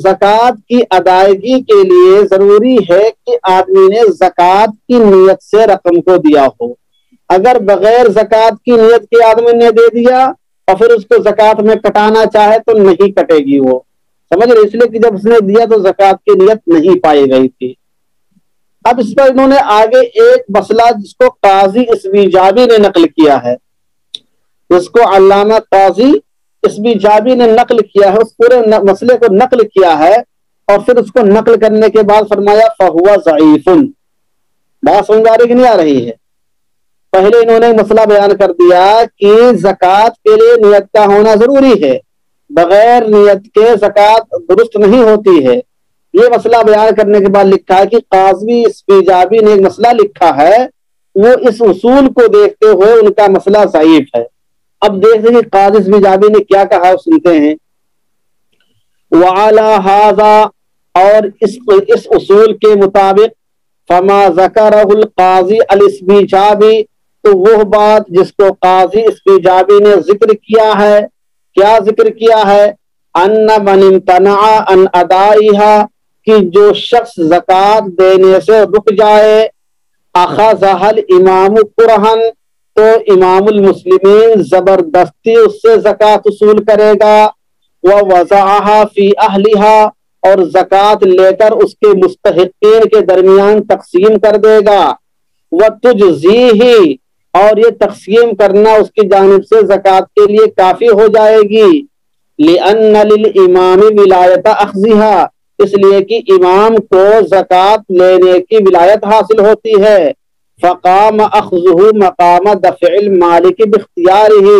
زکوٰۃ کی ادائیگی کے لیے ضروری ہے کہ آدمی نے زکوٰۃ کی نیت سے رقم کو دیا ہو. اگر بغیر زکوٰۃ کی نیت کے آدمی نے دے دیا اور پھر اس کو زکوٰۃ میں کٹانا چاہے تو نہیں کٹے گی وہ، سمجھ رہے؟ اس لیے کہ جب اس نے دیا تو زکوٰۃ کی نیت نہیں پائی گئی تھی. اب اس پر انہوں نے آگے ایک مسئلہ جس کو قاضی اسبیجابی نے نقل کیا ہے، جس کو علامہ قاضی اسبیجابی نے نقل کیا ہے، اس پورے مسئلے کو نقل کیا ہے، اور پھر اس کو نقل کرنے کے بعد فرمایا فہو ضعیف. بات سمجھ آ رہی کہ نہیں آ رہی ہے؟ پہلے انہوں نے مسئلہ بیان کر دیا کہ زکوٰۃ کے لیے نیت کا ہونا ضروری ہے، بغیر نیت کے زکوٰۃ درست نہیں ہوتی ہے۔ یہ مسئلہ بیان کرنے کے بعد لکھا ہے کہ قاضی اسبیجابی نے ایک مسئلہ لکھا ہے، وہ اس اصول کو دیکھتے ہوئے ان کا مسئلہ ضعیف ہے۔ اب دیکھتے ہیں کہ قاضی اسبیجابی نے کیا کہا، سنتے ہیں۔ وعلی ھذا، اور اس اصول کے مطابق، فما ذکرہ القاضی الاسبیجابی، تو وہ بات جس کو قاضی اسبیجابی نے ذکر کیا ہے، کیا ذکر کیا ہے؟ ان من امتنع عن ادائها، کہ جو شخص زکوٰۃ دینے سے رک جائے، اخذها الامام کرہن، تو امام المسلمین زبردستی اس سے زکوٰۃ وصول کرے گا، ووضعها فی اہلها، اور زکوٰۃ لے کر اس کے مستحقین کے درمیان تقسیم کر دے گا، وتجزیہ، اور یہ تقسیم کرنا اس کی جانب سے زکوٰۃ کے لیے کافی ہو جائے گی، لأن للامام ولایت اخذها، اس لیے کہ امام کو زکوٰۃ لینے کی ولایت حاصل ہوتی ہے، فقام اخذہ مقام دفع المالک باختیارہ،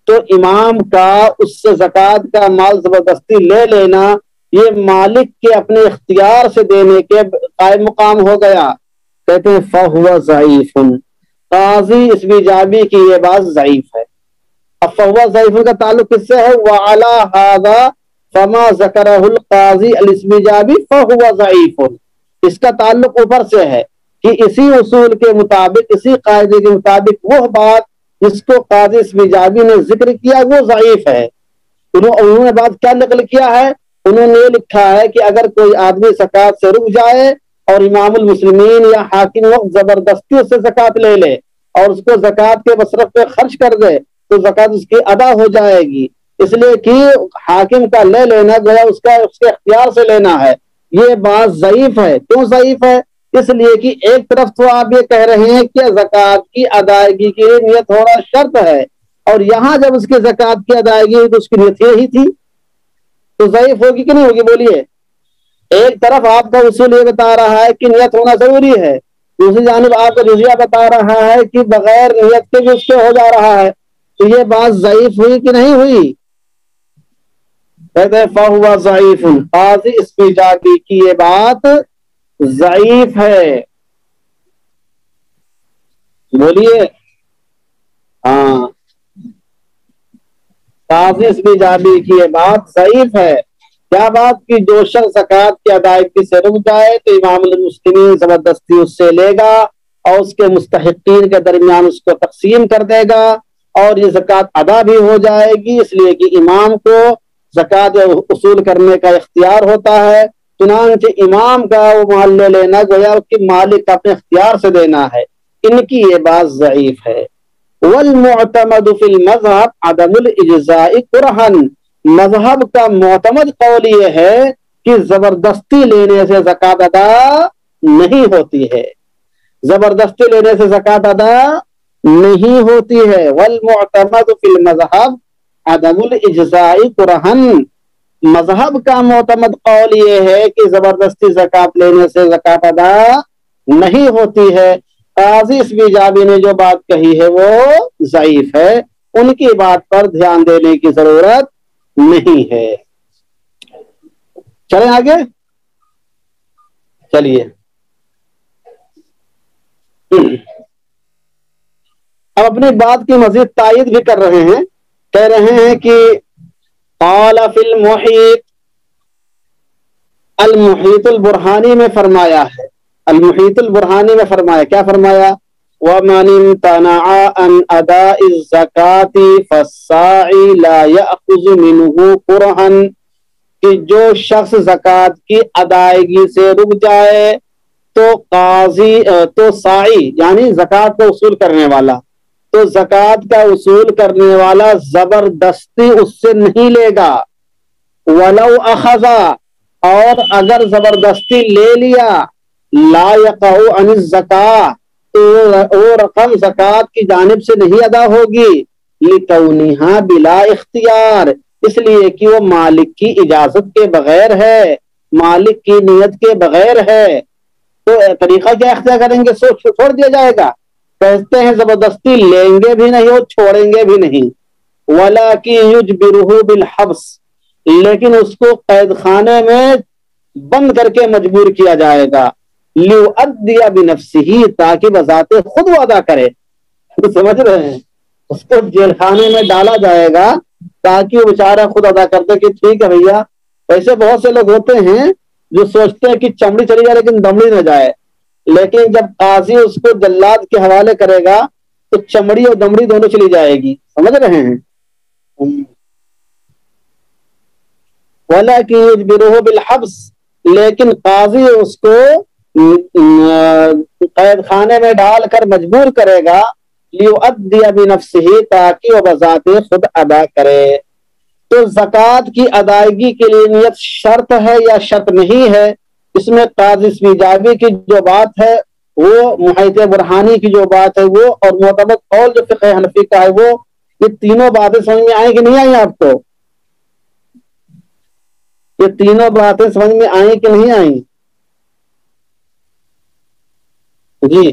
تو امام کا اس سے زکوٰۃ کا مال زبردستی لے لینا یہ مالک کے اپنے اختیار سے دینے کے قائم مقام ہو گیا۔ کہتے ہیں فہو ضعیف، قاضی اسبیجابی کی یہ بات ضعیف ہے۔ اب فہو ضعیف کا تعلق کس سے ہے؟ وعلی ھذا فما ذکرہ القاضی الاسبیجابی فہو ضعیف، اس کا تعلق اوپر سے ہے کہ اسی اصول کے مطابق، اسی قاعدے کے مطابق وہ بات جس کو قاضی اسبیجابی نے ذکر کیا وہ ضعیف ہے۔ انہوں نے بات کیا نقل کیا ہے؟ انہوں نے لکھا ہے کہ اگر کوئی آدمی زکوٰۃ سے رک جائے اور امام المسلمین یا حاکم وقت زبردستی اس سے زکوٰۃ لے لے اور اس کو زکوٰۃ کے مصرف پہ خرچ کر دے تو زکوٰۃ اس کی ادا ہو جائے گی، اس لیے کہ حاکم کا لے لینا گویا اس کے اختیار سے لینا ہے۔ یہ بات ضعیف ہے۔ کیوں ضعیف ہے؟ اس لیے کہ ایک طرف تو آپ یہ کہہ رہے ہیں کہ زکوٰۃ کی ادائیگی کے لیے نیت ہونا شرط ہے، اور یہاں جب اس کی زکوٰۃ کی ادائیگی ہوئی تو اس کی نیت یہی تھی، تو ضعیف ہوگی کہ نہیں ہوگی؟ بولیے۔ ایک طرف آپ کا اصول یہ بتا رہا ہے کہ نیت ہونا ضروری ہے، دوسری جانب آپ کا جزیہ بتا رہا ہے کہ بغیر نیت کے بھی اس سے ہو جا رہا ہے، تو یہ بات ضعیف ہوئی کہ نہیں ہوئی؟ کہتے ہیں فہو ضعیف، قاضی اسبیجابی کی یہ بات ضعیف ہے۔ بولیے۔ ہاں، قاضی اسبیجابی کی یہ بات ضعیف ہے۔ کیا بات؟ کہ جو شخص زکوٰۃ کی ادائیگی سے رک جائے تو امام المسلمین زبردستی اس سے لے گا اور اس کے مستحقین کے درمیان اس کو تقسیم کر دے گا، اور یہ زکوٰۃ ادا بھی ہو جائے گی، اس لیے کہ امام کو زکوٰۃ وصول کرنے کا اختیار ہوتا ہے، چنانچہ امام کا وہ مال لے لینا گویا کہ مالک کا اپنے اختیار سے دینا ہے۔ ان کی یہ بات ضعیف ہے۔ والمعتمد فی المذہب عدم الاجزاء کرہن، مذہب کا معتمد قول یہ ہے کہ زبردستی لینے سے زکوٰۃ ادا نہیں ہوتی ہے، زبردستی لینے سے زکوٰۃ ادا نہیں ہوتی ہے۔ والمعتمد فی المذہب عدم الاجزاء کرہن، مذہب کا معتمد قول یہ ہے کہ زبردستی زکوٰۃ لینے سے زکوٰۃ ادا نہیں ہوتی ہے۔ قاضی اسبیجابی نے جو بات کہی ہے وہ ضعیف ہے، ان کی بات پر دھیان دینے کی ضرورت نہیں ہے۔ چلیں آگے، چلیے۔ اب اپنی بات کی مزید تائید بھی کر رہے ہیں، کہہ رہے ہیں کہ قال فی المحیط، المحیط البرہانی میں فرمایا ہے، المحیط البرہانی میں فرمایا، کیا فرمایا؟ وَمَنِ امْتَنَعَ عَنْ أَدَاءِ الزَّكَاةِ فَالسَّاعِي لَا يَأْخُذُ مِنْهُ قُرْهًا، کہ جو شخص زکوٰۃ کی ادائیگی سے رک جائے تو قاضی تو ساعی یعنی زکوٰۃ کا وصول کرنے والا، تو زکوٰۃ کا وصول کرنے والا زبردستی اس سے نہیں لے گا، وَلَوْ أَخَذَ، اور اگر زبردستی لے لیا، لا يقع عن الزکاة، تو وہ رقم زکوٰۃ کی جانب سے نہیں ادا ہوگی، لِكَوْنِهَا بلا اختیار، اس لیے کہ وہ مالک کی اجازت کے بغیر ہے، مالک کی نیت کے بغیر ہے، تو طریقہ کیا اختیار کریں گے؟ چھوڑ دیا جائے گا؟ کہتے ہیں زبردستی لیں گے بھی نہیں اور چھوڑیں گے بھی نہیں، وَلَكِنْ يُجْبِرُهُ بِالْحَبْسِ، لیکن اس کو قید خانے میں بند کر کے مجبور کیا جائے گا، لیؤدی بنفسہ، تاکہ بذات خود وہ ادا کرے. سمجھ رہے ہیں؟ اس کو جیل خانے میں ڈالا جائے گا تاکہ وہ بیچارہ خود ادا کر دے کہ ٹھیک ہے بھیا. ایسے بہت سے لوگ ہوتے ہیں جو سوچتے ہیں کہ چمڑی چلی جائے لیکن دمڑی نہ جائے، لیکن جب قاضی اس کو جلاد کے حوالے کرے گا تو چمڑی اور دمڑی دونوں چلی جائے گی. سمجھ رہے ہیں؟ وَلَكِنْ يُجْبِرُهُ بِالْحَبْسِ، لیکن قاضی اس کو قید خانے میں ڈال کر مجبور کرے گا، لِيُؤَدِّيَ بِنَفْسِهِ، تاکہ وہ بذات خود ادا کرے. تو زکوٰۃ کی ادائیگی کے لیے نیت شرط ہے یا شرط نہیں ہے؟ اس میں قاضی سمیجابی کی جو بات ہے وہ، محیط برہانی کی جو بات ہے وہ، اور معتمد قول جو فقہ حنفی کا ہے وہ، یہ تینوں باتیں سمجھ میں آئیں کہ نہیں آئیں آپ کو؟ یہ تینوں باتیں سمجھ میں آئیں کہ نہیں آئیں؟ جی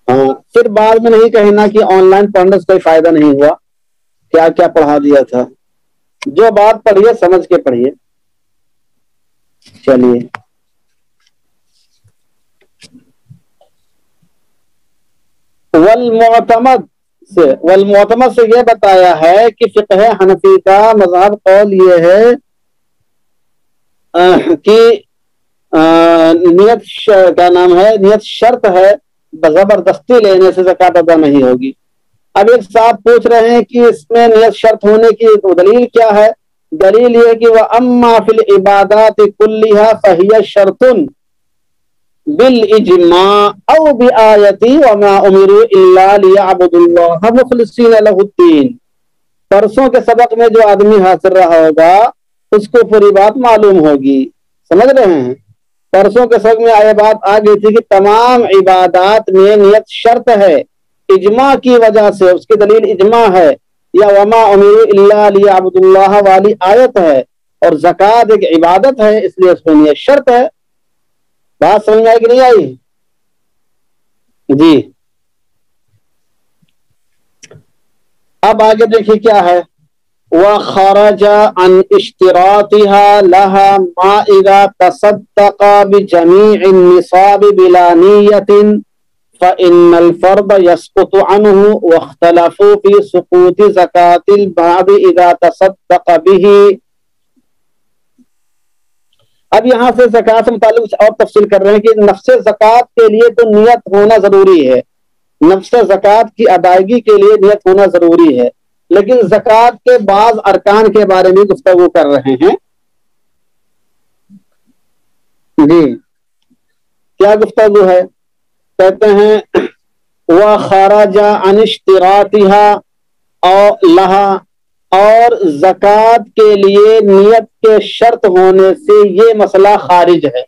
ہاں. پھر بعد میں نہیں کہنا کہ آن لائن پڑھنے سے کوئی فائدہ نہیں ہوا، کیا کیا پڑھا دیا تھا. جو بات پڑھیے سمجھ کے پڑھیے. چلیے والمعتمد سے یہ بتایا ہے کہ فقہ حنفی کا مذہب قول یہ ہے کہ نیت کیا نام ہے، نیت شرط ہے، زبردستی لینے سے زکوٰۃ ادا نہیں ہوگی. اب ایک صاحب پوچھ رہے ہیں کہ اس میں نیت شرط ہونے کی دلیل کیا ہے؟ دلیل یہ کہ وَأَمَّا فِي الْعِبَادَاتِ كُلِّهَا فَهِيَ شَرْطٌ بِالْإِجْمَاعِ أَوْ بِآيَةٍ وَمَا أُمِرُوا إِلَّا لِيَعْبُدُوا اللَّهَ مُخْلِصِينَ لَهُ الدِّينَ. پرسوں کے سبق میں جو آدمی حاضر رہا ہوگا اس کو پوری بات معلوم ہوگی. سمجھ رہے ہیں؟ پرسوں کے سبق میں آئے بات آ گئی تھی کہ تمام عبادات میں نیت شرط ہے اجماع کی وجہ سے. اس کی دلیل اجماع ہے، یا وما امروا الا لیعبدوا اللہ والی آیت ہے، اور زکوٰۃ ایک عبادت ہے اس لیے اس میں نیت شرط ہے. بات سمجھ میں آئی کہ نہیں آئی؟ جی اب آگے دیکھیے کیا ہے. وخرج عن اشتراطها لها ما اذا تصدق بجميع النصاب بلا نية فإن الفرض يسقط عنه، واختلفوا في سقوط زكاة البعض إذا تصدق به. اب یہاں سے زکوٰۃ سے متعلق اور تفصیل کر رہے ہیں کہ نفس زکوٰۃ کے لیے تو نیت ہونا ضروری ہے، نفس زکوٰۃ کی ادائیگی کے لیے نیت ہونا ضروری ہے، لیکن زکوٰۃ کے بعض ارکان کے بارے میں گفتگو کر رہے ہیں. جی کیا گفتگو ہے؟ کہتے ہیں وَخَرَجَ عَنِ اشْتِرَاطِهَا اور لَهَا، اور زکوٰۃ کے لیے نیت کے شرط ہونے سے یہ مسئلہ خارج ہے.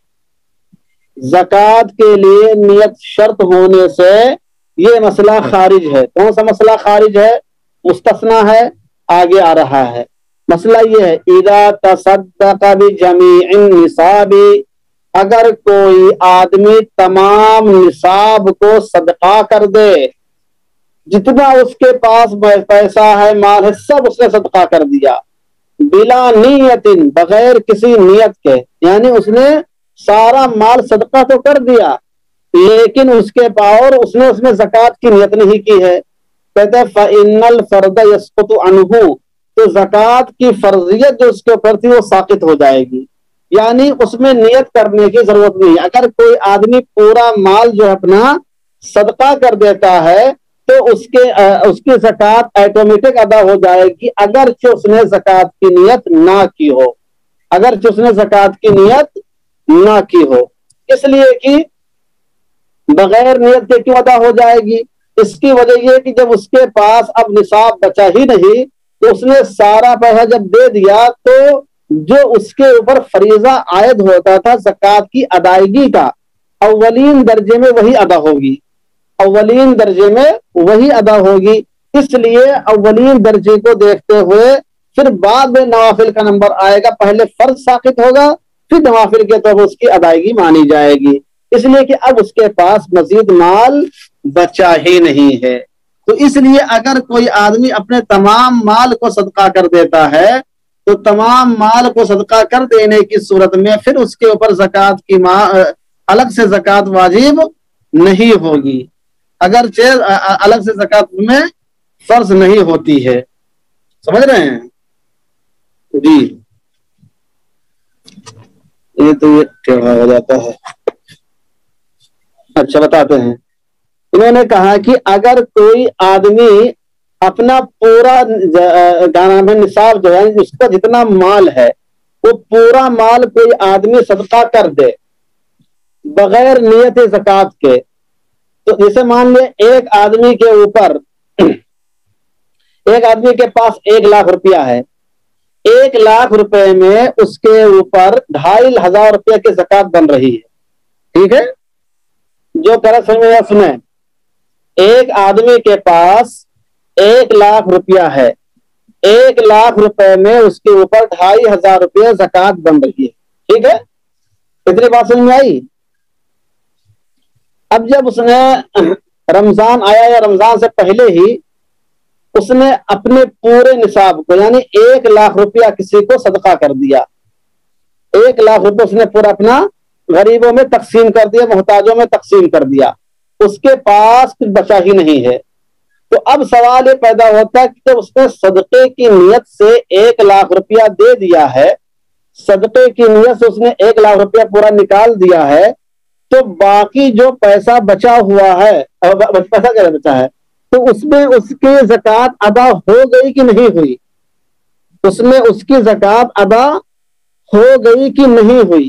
زکوٰۃ کے لیے نیت شرط ہونے سے یہ مسئلہ خارج ہے. کون سا مسئلہ خارج ہے؟ مستثنا ہے، آگے آ رہا ہے. مسئلہ یہ ہے اذا تصدق بجمیع النصاب، اگر کوئی آدمی تمام نصاب کو صدقہ کر دے، جتنا اس کے پاس پیسہ ہے، مال ہے، سب اس نے صدقہ کر دیا، بلا نیت، بغیر کسی نیت کے، یعنی اس نے سارا مال صدقہ تو کر دیا لیکن اس کے پاور اس نے زکوٰۃ کی نیت نہیں کی ہے. کہتے ہیں فَإِنَّ الْفَرْضَ يَسْقُطُ عَنْهُ، تو زکوٰۃ کی فرضیت جو اس کے اوپر تھی وہ ساقط ہو جائے گی، یعنی اس میں نیت کرنے کی ضرورت نہیں. اگر کوئی آدمی پورا مال جو اپنا صدقہ کر دیتا ہے تو اس کی زکوٰۃ آٹومیٹک ادا ہو جائے گی، اگرچہ اس نے زکوٰۃ کی نیت نہ کی ہو، اگرچہ اس نے زکوٰۃ کی نیت نہ کی ہو. اس لیے کہ بغیر نیت کے کیوں ادا ہو جائے گی؟ اس کی وجہ یہ کہ جب اس کے پاس اب نصاب بچا ہی نہیں تو اس نے سارا پیسہ جب دے دیا تو جو اس کے اوپر فریضہ عائد ہوتا تھا زکوٰۃ کی ادائیگی کا، اولین درجے میں وہی ادا ہوگی، اولین درجے میں وہی ادا ہوگی. اس لیے اولین درجے کو دیکھتے ہوئے پھر بعد میں نوافل کا نمبر آئے گا، پہلے فرض ساقط ہوگا پھر نوافل کے طور پر اس کی ادائیگی مانی جائے گی، اس لیے کہ اب اس کے پاس مزید مال بچا ہی نہیں ہے. تو اس لیے اگر کوئی آدمی اپنے تمام مال کو صدقہ کر دیتا ہے تو تمام مال کو صدقہ کر دینے کی صورت میں پھر اس کے اوپر زکوٰۃ کی الگ سے زکوٰۃ واجب نہیں ہوگی، اگرچہ الگ سے زکوٰۃ میں فرض نہیں ہوتی ہے. سمجھ رہے ہیں جی؟ یہ تو یہ کیا ہو جاتا ہے. اچھا بتاتے ہیں. انہوں نے کہا کہ اگر کوئی آدمی اپنا پورا نصاب جو ہے اس کا جتنا مال ہے وہ پورا مال کوئی آدمی صدقہ کر دے بغیر نیت زکوٰۃ کے، تو جیسے مان لیں ایک آدمی کے اوپر، ایک آدمی کے پاس 1,00,000 روپیہ ہے، 1,00,000 روپے میں اس کے اوپر 2,500 روپے کی زکوٰۃ بن رہی ہے. ٹھیک ہے، جو کرا سمجھ یا سنیں، ایک آدمی کے پاس 1,00,000 روپیہ ہے، 1,00,000 روپے میں اس کے اوپر 2,500 روپے زکوٰۃ بن رہی ہے. ٹھیک ہے، اتنی بات سمجھ میں آئی؟ اب جب اس نے رمضان آیا یا رمضان سے پہلے ہی اس نے اپنے پورے نصاب کو یعنی 1,00,000 روپیہ کسی کو صدقہ کر دیا، 1,00,000 روپے اس نے پورا اپنا غریبوں میں تقسیم کر دیا، محتاجوں میں تقسیم کر دیا، اس کے پاس کچھ بچا ہی نہیں ہے. تو اب سوال یہ پیدا ہوتا ہے کہ جب اس نے صدقے کی نیت سے 1,00,000 روپیہ دے دیا ہے، صدقے کی نیت سے اس نے 1,00,000 روپیہ پورا نکال دیا ہے، تو باقی جو پیسہ بچا ہوا ہے، پیسہ کیا بچا ہے، تو اس میں اس کی زکوٰۃ ادا ہو گئی کہ نہیں ہوئی؟ اس میں اس کی زکوٰۃ ادا ہو گئی کہ نہیں ہوئی؟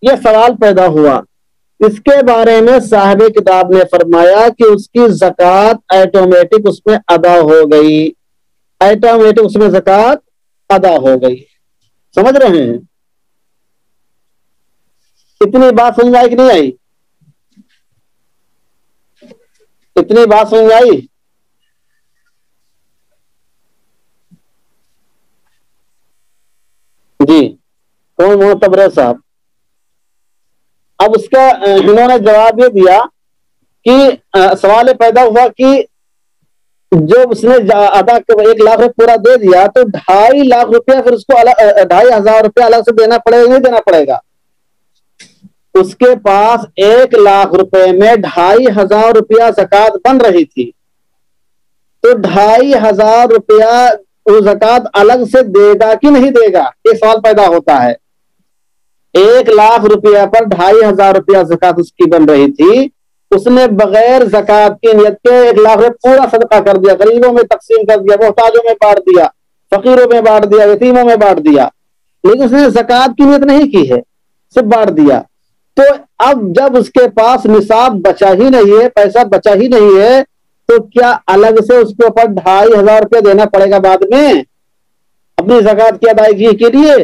یہ سوال پیدا ہوا. اس کے بارے میں صاحب کتاب نے فرمایا کہ اس کی زکوٰۃ آٹومیٹک اس میں ادا ہو گئی، آٹومیٹک اس میں زکوٰۃ ادا ہو گئی. سمجھ رہے ہیں؟ اتنی بات سمجھ آئی کہ نہیں آئی؟ اتنی بات سمجھ آئی؟ جی کون معتبر صاحب؟ اب اس کا انہوں نے جواب یہ دیا کہ سوال پیدا ہوا کہ جو اس نے ادا 1,00,000 روپے پورا دے دیا تو 2,50,000 روپیہ پھر اس کو 2,500 روپیہ الگ سے دینا پڑے گا نہیں دینا پڑے گا؟ اس کے پاس 1,00,000 روپے میں 2,500 روپیہ زکوٰۃ بن رہی تھی، تو 2,500 روپیہ وہ زکوٰۃ الگ سے دے گا کہ نہیں دے گا؟ یہ سوال پیدا ہوتا ہے. 1,00,000 روپیہ پر 2,500 روپیہ زکوٰۃ اس کی بن رہی تھی، اس نے بغیر زکوٰۃ کی نیت کے 1,00,000 روپے پورا صدقہ کر دیا، غریبوں میں تقسیم کر دیا، محتاجوں میں بانٹ دیا، فقیروں میں بانٹ دیا، یتیموں میں بانٹ دیا، لیکن اس نے زکوٰۃ کی نیت نہیں کی ہے، صرف بانٹ دیا. تو اب جب اس کے پاس نصاب بچا ہی نہیں ہے، پیسہ بچا ہی نہیں ہے، تو کیا الگ سے اس کے اوپر 2,500 روپے دینا پڑے گا بعد میں اپنی زکوٰۃ کی ادائیگی کے لیے؟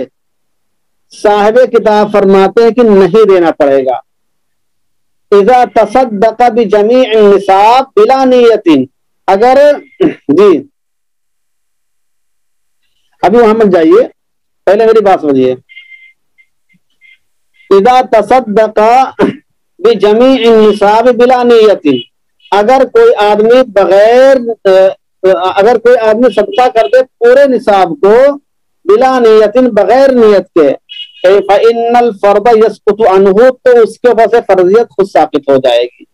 صاحب کتاب فرماتے ہیں کہ نہیں دینا پڑے گا. اذا تصدق بجمیع النصاب بلا نیت، اگر جی ابھی وہاں مت جائیے، پہلے میری بات سمجھیے. اذا تصدق بجمیع النصاب بلا نیت، اگر کوئی آدمی صدقہ کر دے پورے نصاب کو بلا نیت، بغیر نیت کے، فإن الفرض يسقط عنه، تو اس کے اوپر سے فرضیت خود ساقط ہو جائے گی،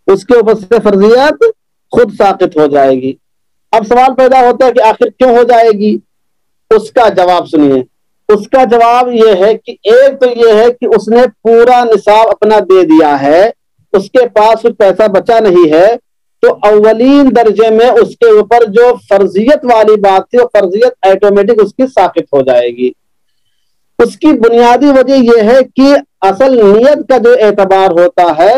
اس کے اوپر سے فرضیت خود ساقط ہو جائے گی. اب سوال پیدا ہوتا ہے کہ آخر کیوں ہو جائے گی؟ اس کا جواب سنیے. اس کا جواب یہ ہے کہ ایک تو یہ ہے کہ اس نے پورا نصاب اپنا دے دیا ہے، اس کے پاس کچھ پیسہ بچا نہیں ہے، تو اولین درجے میں اس کے اوپر جو فرضیت والی بات تھی وہ فرضیت آٹومیٹک اس کی ساقط ہو جائے گی. اس کی بنیادی وجہ یہ ہے کہ اصل نیت کا جو اعتبار ہوتا ہے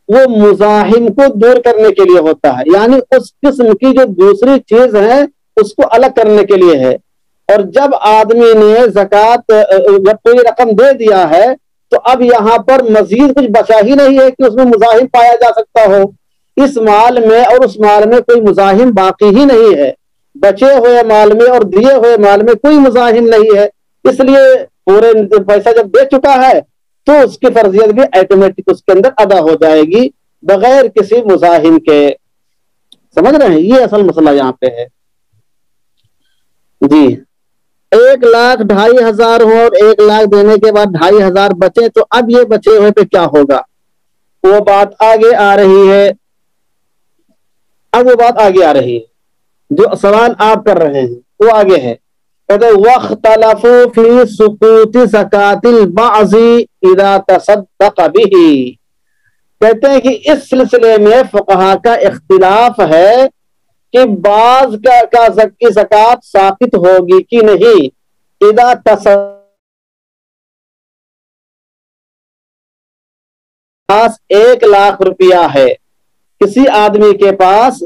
وہ مزاحم کو دور کرنے کے لیے ہوتا ہے، یعنی اس قسم کی جو دوسری چیز ہے اس کو الگ کرنے کے لیے ہے. اور جب آدمی نے زکوٰۃ جب کوئی رقم دے دیا ہے تو اب یہاں پر مزید کچھ بچا ہی نہیں ہے کہ اس میں مزاحم پایا جا سکتا ہو. اس مال میں اور اس مال میں کوئی مزاحم باقی ہی نہیں ہے، بچے ہوئے مال میں اور دیے ہوئے مال میں کوئی مزاحم نہیں ہے. اس لیے پورے پیسہ جب دے چکا ہے تو اس کی فرضیت بھی آٹومیٹک اس کے اندر ادا ہو جائے گی بغیر کسی مزاحم کے. سمجھ رہے ہیں؟ یہ اصل مسئلہ یہاں پہ ہے جی. 1,00,000 2,500 ہو اور 1,00,000 دینے کے بعد 2,500 بچے تو اب یہ بچے ہوئے پہ کیا ہوگا؟ وہ بات آگے آ رہی ہے. اب وہ بات آگے آ رہی ہے جو سوال آپ کر رہے ہیں وہ آگے ہے. کہتے وَاخْتَلَفُوا فِي سُقُوطِ زَكَاةِ الْبَعْضِ إِذَا تَصَدَّقَ بِهِ. کہتے ہیں کہ اس سلسلے میں فقہا کا اختلاف ہے کہ بعض کا زکوٰۃ ثابت ہوگی کہ نہیں. اذا تصدق 1,00,000 روپیہ ہے، کسی آدمی کے پاس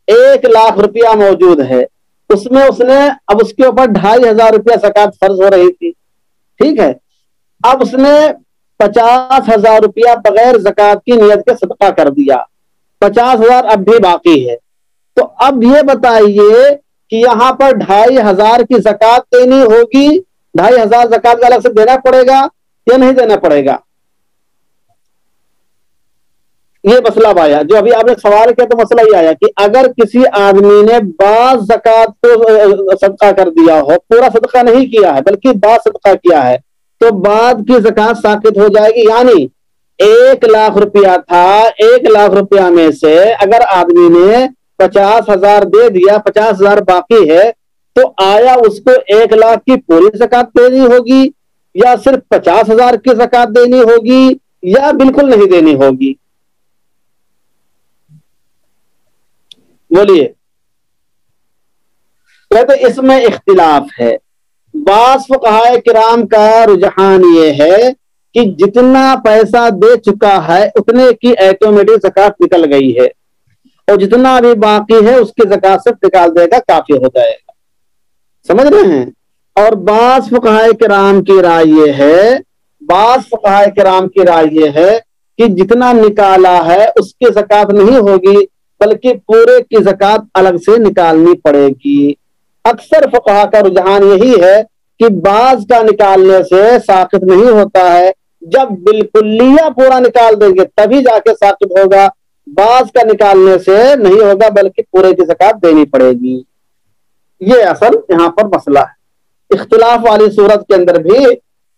1,00,000 روپیہ موجود ہے، اس میں اس نے اب اس کے اوپر 2,500 روپیہ زکوٰۃ فرض ہو رہی تھی، ٹھیک ہے. اب اس نے 50,000 روپیہ بغیر زکوٰۃ کی نیت کے صدقہ کر دیا، 50,000 اب بھی باقی ہے. تو اب یہ بتائیے کہ یہاں پر 2,500 کی زکوٰۃ دینی ہوگی، 2,500 زکوٰۃ کا الگ سے دینا پڑے گا یا نہیں دینا پڑے گا؟ یہ مسئلہ آیا جو ابھی آپ نے سوال کیا تو مسئلہ یہ آیا کہ اگر کسی آدمی نے بعض زکوٰۃ کو صدقہ کر دیا ہو، پورا صدقہ نہیں کیا ہے بلکہ بعض صدقہ کیا ہے، تو بعد کی زکوٰۃ ساقط ہو جائے گی. یعنی 1,00,000 روپیہ تھا، 1,00,000 روپیہ میں سے اگر آدمی نے 50,000 دے دیا، 50,000 باقی ہے، تو آیا اس کو 1,00,000 کی پوری زکوٰۃ دینی ہوگی یا صرف 50,000 کی زکوٰۃ دینی ہوگی یا بالکل نہیں دینی ہوگی؟ بولیے. تو اس میں اختلاف ہے. بعض فقہائے کرام کا رجحان یہ ہے کہ جتنا پیسہ دے چکا ہے اتنے کی آٹومیٹک زکوٰۃ نکل گئی ہے، اور جتنا بھی باقی ہے اس کی زکوٰۃ سے نکال دے گا، کافی ہو جائے گا. سمجھ رہے ہیں؟ اور بعض فقہائے کرام کی رائے یہ ہے، بعض فقہائے کرام کی رائے یہ ہے کہ جتنا نکالا ہے اس کی زکوٰۃ نہیں ہوگی بلکہ پورے کی زکوٰۃ الگ سے نکالنی پڑے گی. اکثر فقہا کا رجحان یہی ہے کہ بعض کا نکالنے سے ساقط نہیں ہوتا ہے، جب بالکلیہ پورا نکال دیں گے تبھی جا کے ساقط ہوگا، بعض کا نکالنے سے نہیں ہوگا بلکہ پورے کی زکوٰۃ دینی پڑے گی. یہ اصل یہاں پر مسئلہ ہے. اختلاف والی صورت کے اندر بھی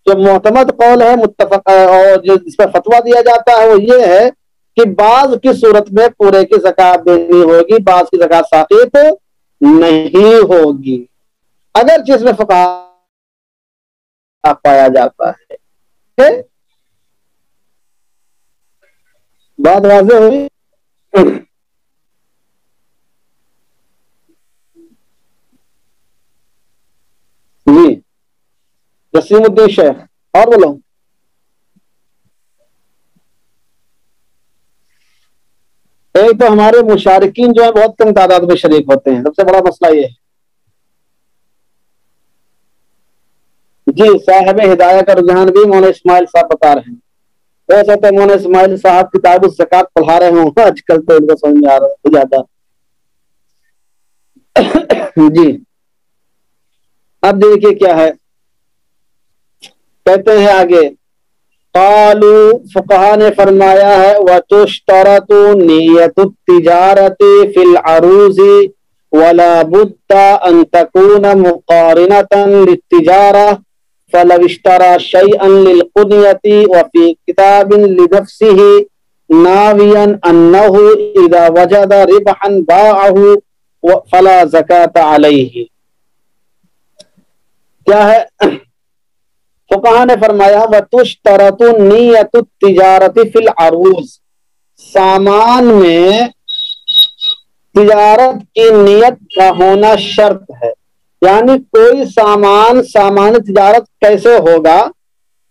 جو معتمد قول ہے، متفق اور جس پر فتویٰ دیا جاتا ہے وہ یہ ہے کہ بعض کی صورت میں پورے کی زکوٰۃ دینی ہوگی، بعض کی زکوٰۃ ساقط نہیں ہوگی، اگر جس میں فقہا پایا جاتا ہے. بات واضح ہوئی؟ جی جسیم الدین شیخ اور بولو. ایک تو ہمارے مشارکین جو ہیں بہت کم تعداد میں شریک ہوتے ہیں، سب سے بڑا مسئلہ یہ ہے. جی صاحب ہدایہ کا رجحان بھی مولانا اسماعیل صاحب بتا رہے ہیں. ہو سکتا ہے مولانا اسماعیل صاحب کتاب الزکوٰۃ پڑھا رہے ہوں آج کل تو ان کو سمجھ میں آ رہا ہے زیادہ. جی اب دیکھیے کیا ہے، کہتے ہیں آگے قالوا فقہا نے فرمایا ہے وَتُشْتَرَطُ نِيَّةُ التِّجَارَةِ فِي الْعَرُوزِ وَلَا بُدَّ أَن تَكُونَ مُقَارِنَةً لِلتِّجَارَةِ فَلَوِ اشْتَرَى شَيْئًا لِلْقُنْيَةِ وَفِي كِتَابٍ لِنَفْسِهِ نَاوِيًا أَنَّهُ إِذَا وَجَدَ رِبْحًا بَاعَهُ فَلَا زَكَاةَ عَلَيْهِ. کیا ہے؟ فقہا نے فرمایا وَتُشْتَرَطُ نِيَّةُ التِّجَارَةِ فِي الْعَرُوزِ، سامان میں تجارت کی نیت کا ہونا شرط ہے. یعنی کوئی سامان تجارت کیسے ہوگا؟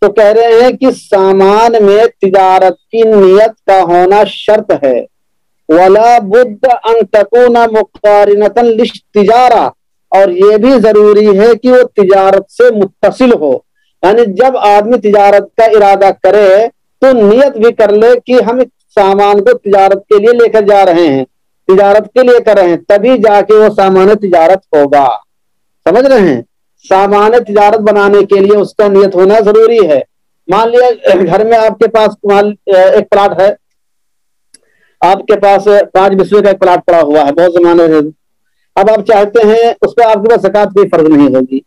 تو کہہ رہے ہیں کہ سامان میں تجارت کی نیت کا ہونا شرط ہے. وَلَا بُدَّ أَن تَكُونَ مُقَارِنَةً لِلتِّجَارَةِ، اور یہ بھی ضروری ہے کہ وہ تجارت سے متصل ہو. یعنی جب آدمی تجارت کا ارادہ کرے تو نیت بھی کر لے کہ ہم سامان کو تجارت کے لیے لے کر جا رہے ہیں، تجارت کے لیے کر رہے ہیں، تبھی جا کے وہ سامان تجارت ہوگا. سمجھ رہے ہیں؟ سامان تجارت بنانے کے لیے اس کا نیت ہونا ضروری ہے. مان لیا گھر میں آپ کے پاس ایک پلاٹ ہے، آپ کے پاس 5 بسوے کا ایک پلاٹ پڑا ہوا ہے بہت زمانے سے، اب آپ چاہتے ہیں اس پہ آپ کے پاس زکوٰۃ کوئی فرض نہیں ہوگی،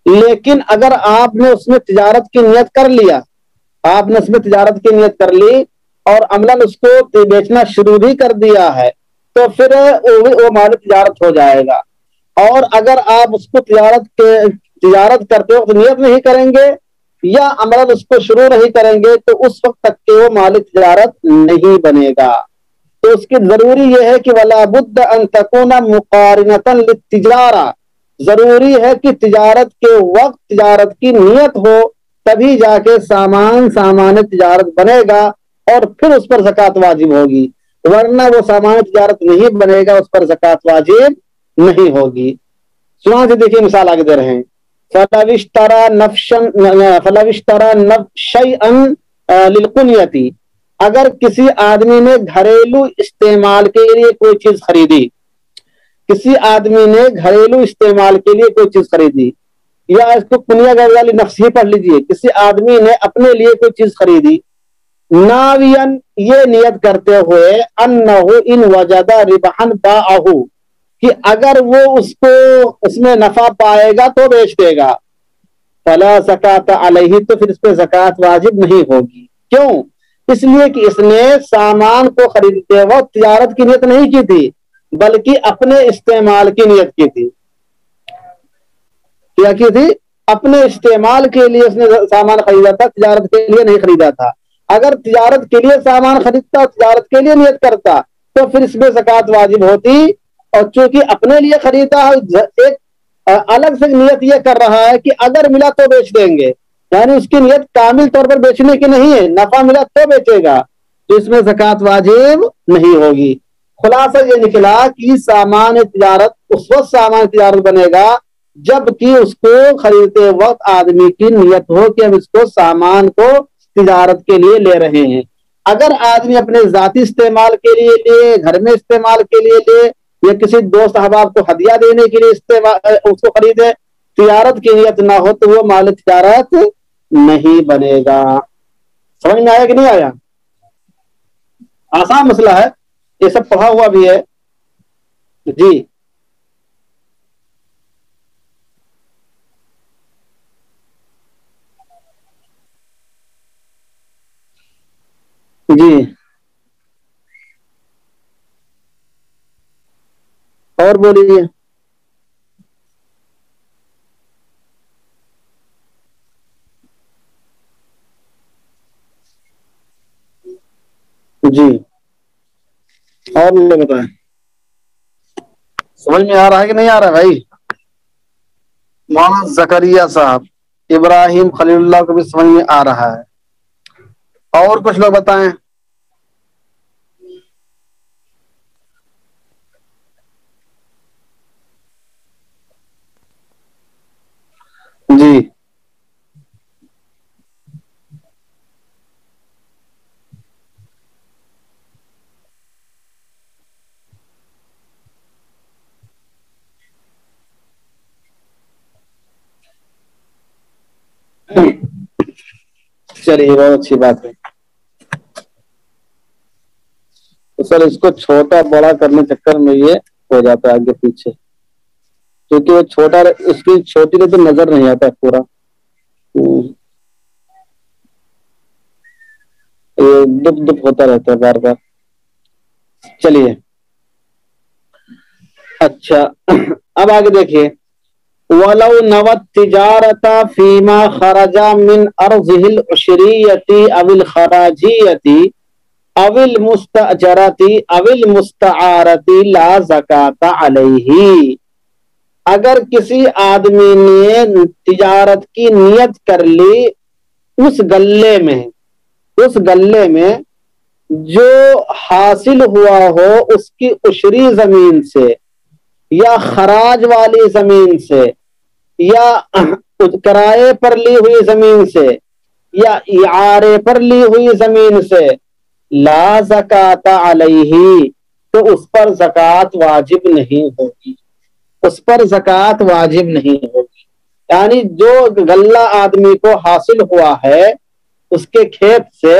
لیکن اگر آپ نے اس میں تجارت کی نیت کر لیا، آپ نے اس میں تجارت کی نیت کر لی اور عملاً اس کو بیچنا شروع بھی کر دیا ہے، تو پھر وہ مال تجارت ہو جائے گا۔ اور اگر آپ اس کو تجارت کرتے وقت نیت نہیں کریں گے یا عملاً اس کو شروع نہیں کریں گے تو اس وقت تک کہ وہ مال تجارت نہیں بنے گا۔ تو اس کی ضروری یہ ہے کہ وَلَا بُدَّ أَن تَكُونَ مُقَارِنَةً لِلتِّجَارَةِ، ضروری ہے کہ تجارت کے وقت تجارت کی نیت ہو، تبھی جا کے سامان تجارت بنے گا اور پھر اس پر زکوٰۃ واجب ہوگی، ورنہ وہ سامان تجارت نہیں بنے گا، اس پر زکوٰۃ واجب نہیں ہوگی۔ سنا سے دیکھیے مثال آگے دے رہے ہیں، فَلَوِ اشْتَرَى شَيْئًا لِلْقُنْيَةِ، اگر کسی آدمی نے گھریلو استعمال کے لیے کوئی چیز خریدی، کسی آدمی نے گھریلو استعمال کے لیے کوئی چیز خریدی، یا اس کو کنیا والی نفس ہی پڑھ لیجئے، کسی آدمی نے اپنے لیے کوئی چیز خریدی، ناوین یہ نیت کرتے ہوئے انہ ان وجد ربحا باعہ، کہ اگر وہ اس میں نفع پائے گا تو بیچ دے گا، فلا زکوٰۃ علیہ، تو پھر اس پہ زکوٰۃ واجب نہیں ہوگی۔ کیوں؟ اس لیے کہ اس نے سامان کو خریدتے وقت تجارت کی نیت نہیں کی تھی بلکہ اپنے استعمال کی نیت کی تھی۔ کیا کی تھی؟ اپنے استعمال کے لیے اس نے سامان خریدا تھا، تجارت کے لیے نہیں خریدا تھا۔ اگر تجارت کے لیے سامان خریدتا، تجارت کے لیے نیت کرتا تو پھر اس میں زکوٰۃ واجب ہوتی، اور چونکہ اپنے لیے خریدا ہے، ایک الگ سے نیت یہ کر رہا ہے کہ اگر ملا تو بیچ دیں گے، یعنی اس کی نیت کامل طور پر بیچنے کی نہیں ہے، نفع ملا تو بیچے گا، تو اس میں زکوٰۃ واجب نہیں ہوگی۔ خلاصہ یہ نکلا کہ سامان تجارت اس وقت سامان تجارت بنے گا جب کہ اس کو خریدتے وقت آدمی کی نیت ہو کہ ہم اس کو سامان کو تجارت کے لیے لے رہے ہیں۔ اگر آدمی اپنے ذاتی استعمال کے لیے لے، گھر میں استعمال کے لیے لے، یا کسی دوست احباب کو ہدیہ دینے کے لیے اس کو خریدے، تجارت کی نیت نہ ہو تو وہ مال تجارت نہیں بنے گا۔ سمجھ میں آیا کہ نہیں آیا؟ آسان مسئلہ ہے، یہ سب پڑھا ہوا بھی ہے۔ جی جی اور بولیے۔ جی اور لوگ بتائیں، سمجھ میں آ رہا ہے کہ نہیں آ رہا ہے بھائی؟ مولانا زکریا صاحب، ابراہیم خلیل اللہ کو بھی سمجھ میں آ رہا ہے؟ اور کچھ لوگ بتائیں۔ جی چلیے بہت اچھی بات ہے۔ تو سر اس کو چھوٹا بڑا کرنے چکر میں یہ ہو جاتا ہے آگے پیچھے، کیونکہ وہ چھوٹا اس کی چھوٹی کو تو نظر نہیں آتا پورا، یہ دپ دپ ہوتا رہتا ہے بار بار۔ چلیے اچھا اب آگے دیکھیے، وَلَوْ نَوَى التِّجَارَةَ فِي مَا خَرَجَ مِنْ أَرْضِهِ الْعُشْرِيَّةِ أَوِ الْخَرَاجِيَّةِ أَوِ الْمُسْتَأْجَرَةِ أَوِ الْمُسْتَعَارَةِ لَا زَكَاةَ عَلَيْهِ، اگر کسی آدمی نے تجارت کی نیت کر لی اس گلے میں جو حاصل ہوا ہو اس کی عشری زمین سے یا خراج والی زمین سے یا کرائے پر لی ہوئی زمین سے یا اعارے پر لی ہوئی زمین سے، لا زکوٰۃ علیہ، تو اس پر زکوٰۃ واجب نہیں ہوگی، اس پر زکوٰۃ واجب نہیں ہوگی۔ یعنی جو غلہ آدمی کو حاصل ہوا ہے اس کے کھیت سے،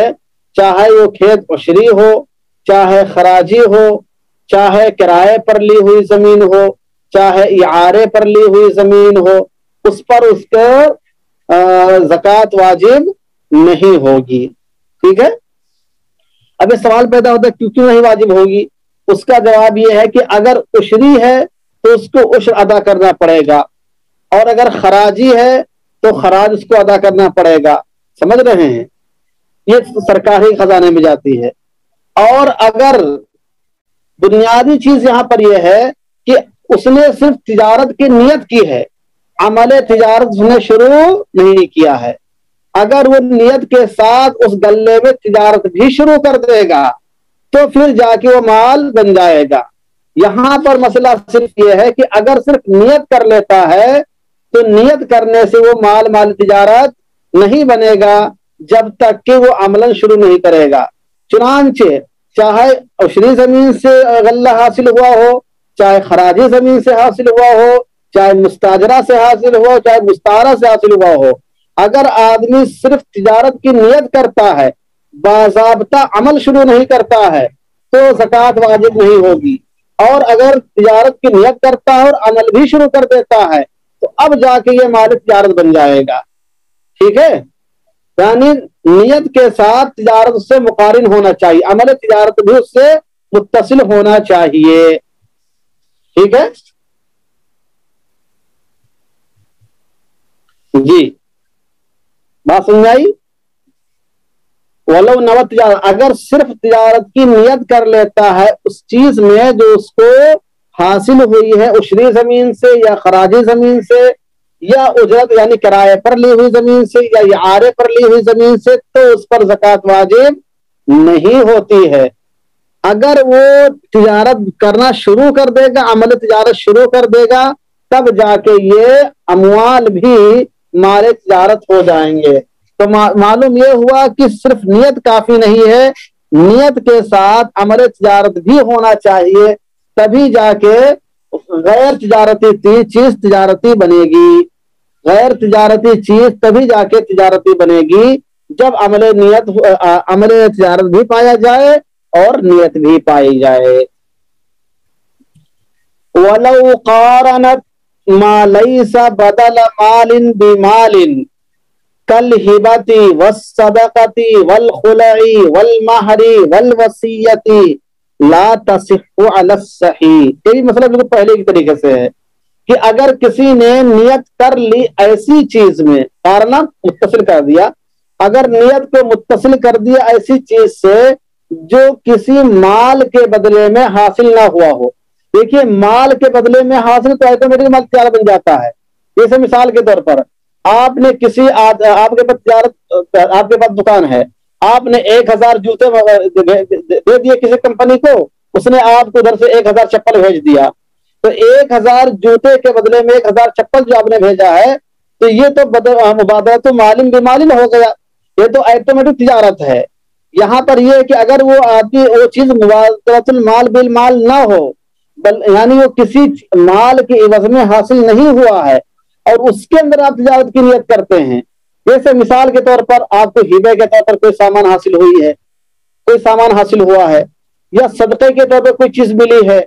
چاہے وہ کھیت عشری ہو، چاہے خراجی ہو، چاہے کرائے پر لی ہوئی زمین ہو، چاہے اعارے پر لی ہوئی زمین ہو، اس پر اس کا زکوٰۃ واجب نہیں ہوگی. ٹھیک ہے. اب یہ سوال پیدا ہوتا ہے کیوں نہیں واجب ہوگی؟ اس کا جواب یہ ہے کہ اگر عشری ہے تو اس کو عشر ادا کرنا پڑے گا، اور اگر خراجی ہے تو خراج اس کو ادا کرنا پڑے گا. سمجھ رہے ہیں؟ یہ سرکاری خزانے میں جاتی ہے. اور اگر بنیادی چیز یہاں پر یہ ہے کہ اس نے صرف تجارت کی نیت کی ہے، عمل تجارت اس نے شروع نہیں کیا ہے. اگر وہ نیت کے ساتھ اس گلے میں تجارت بھی شروع کر دے گا تو پھر جا کے وہ مال بن جائے گا. یہاں پر مسئلہ صرف یہ ہے کہ اگر صرف نیت کر لیتا ہے تو نیت کرنے سے وہ مال تجارت نہیں بنے گا جب تک کہ وہ عملاً شروع نہیں کرے گا. چنانچہ چاہے عشری زمین سے غلہ حاصل ہوا ہو، چاہے خراجی زمین سے حاصل ہوا ہو، چاہے مستاجرہ سے حاصل ہوا ہو، چاہے مستعارہ سے حاصل ہوا ہو، اگر آدمی صرف تجارت کی نیت کرتا ہے، باضابطہ عمل شروع نہیں کرتا ہے، تو زکوٰۃ واجب نہیں ہوگی. اور اگر تجارت کی نیت کرتا ہے اور عمل بھی شروع کر دیتا ہے تو اب جا کے یہ مال تجارت بن جائے گا. ٹھیک ہے. یعنی نیت کے ساتھ تجارت اس سے مقارن ہونا چاہیے، عمل تجارت بھی اس سے متصل ہونا چاہیے. ٹھیک ہے جی. بات سمجھ آئی؟ ولو نوت تجارت، اگر صرف تجارت کی نیت کر لیتا ہے اس چیز میں جو اس کو حاصل ہوئی ہے عشری زمین سے یا خراجی زمین سے یا اجرت یعنی کرائے پر لی ہوئی زمین سے یا اعارے پر لی ہوئی زمین سے، تو اس پر زکوٰۃ واجب نہیں ہوتی ہے. اگر وہ تجارت کرنا شروع کر دے گا، عمل تجارت شروع کر دے گا، تب جا کے یہ اموال بھی مال تجارت ہو جائیں گے. تو معلوم یہ ہوا کہ صرف نیت کافی نہیں ہے، نیت کے ساتھ عمل تجارت بھی ہونا چاہیے، تبھی جا کے غیر تجارتی چیز تجارتی بنے گی. غیر تجارتی چیز تبھی جا کے تجارتی بنے گی جب عمل تجارت بھی پایا جائے اور نیت بھی پائی جائے. وَلَوْ قَارَنَتْ مَا لَيْسَ بَدَلَ مَالٍ بِمَالٍ كَالْهِبَةِ وَالصَّدَقَةِ وَالْخُلَعِ وَالْمَهْرِ وَالْوَصِيَّةِ لَا تَصِحُّ عَلَى الصَّحِيحِ. یہ بھی مسئلہ بالکل پہلے کی طریقے سے ہے کہ اگر کسی نے نیت کر لی ایسی چیز میں، قارنہ متصل کر دیا، اگر نیت کو متصل کر دیا ایسی چیز سے جو کسی مال کے بدلے میں حاصل نہ ہوا ہو. دیکھیے مال کے بدلے میں حاصل تو آٹومیٹک مال تجارت بن جاتا ہے. جیسے مثال کے طور پر آپ نے آپ کے پاس تجارت، آپ کے پاس دکان ہے، آپ نے 1000 جوتے دے دیے کسی کمپنی کو، اس نے آپ کو ادھر سے 1000 چپل بھیج دیا. تو 1000 جوتے کے بدلے میں 1000 چپل جو آپ نے بھیجا ہے تو یہ تو مبادلۃ مال بمال ہو گیا، یہ تو آٹومیٹک تجارت ہے. یہاں پر یہ ہے کہ اگر وہ آدمی وہ چیز مبادلۃ المال بالمال نہ ہو، یعنی وہ کسی مال کے عوض میں حاصل نہیں ہوا ہے اور اس کے اندر آپ تجارت کی نیت کرتے ہیں. جیسے مثال کے طور پر آپ کو ہبے کے طور پر کوئی سامان حاصل ہوئی ہے، کوئی سامان حاصل ہوا ہے، یا صدقے کے طور پر کوئی چیز ملی ہے،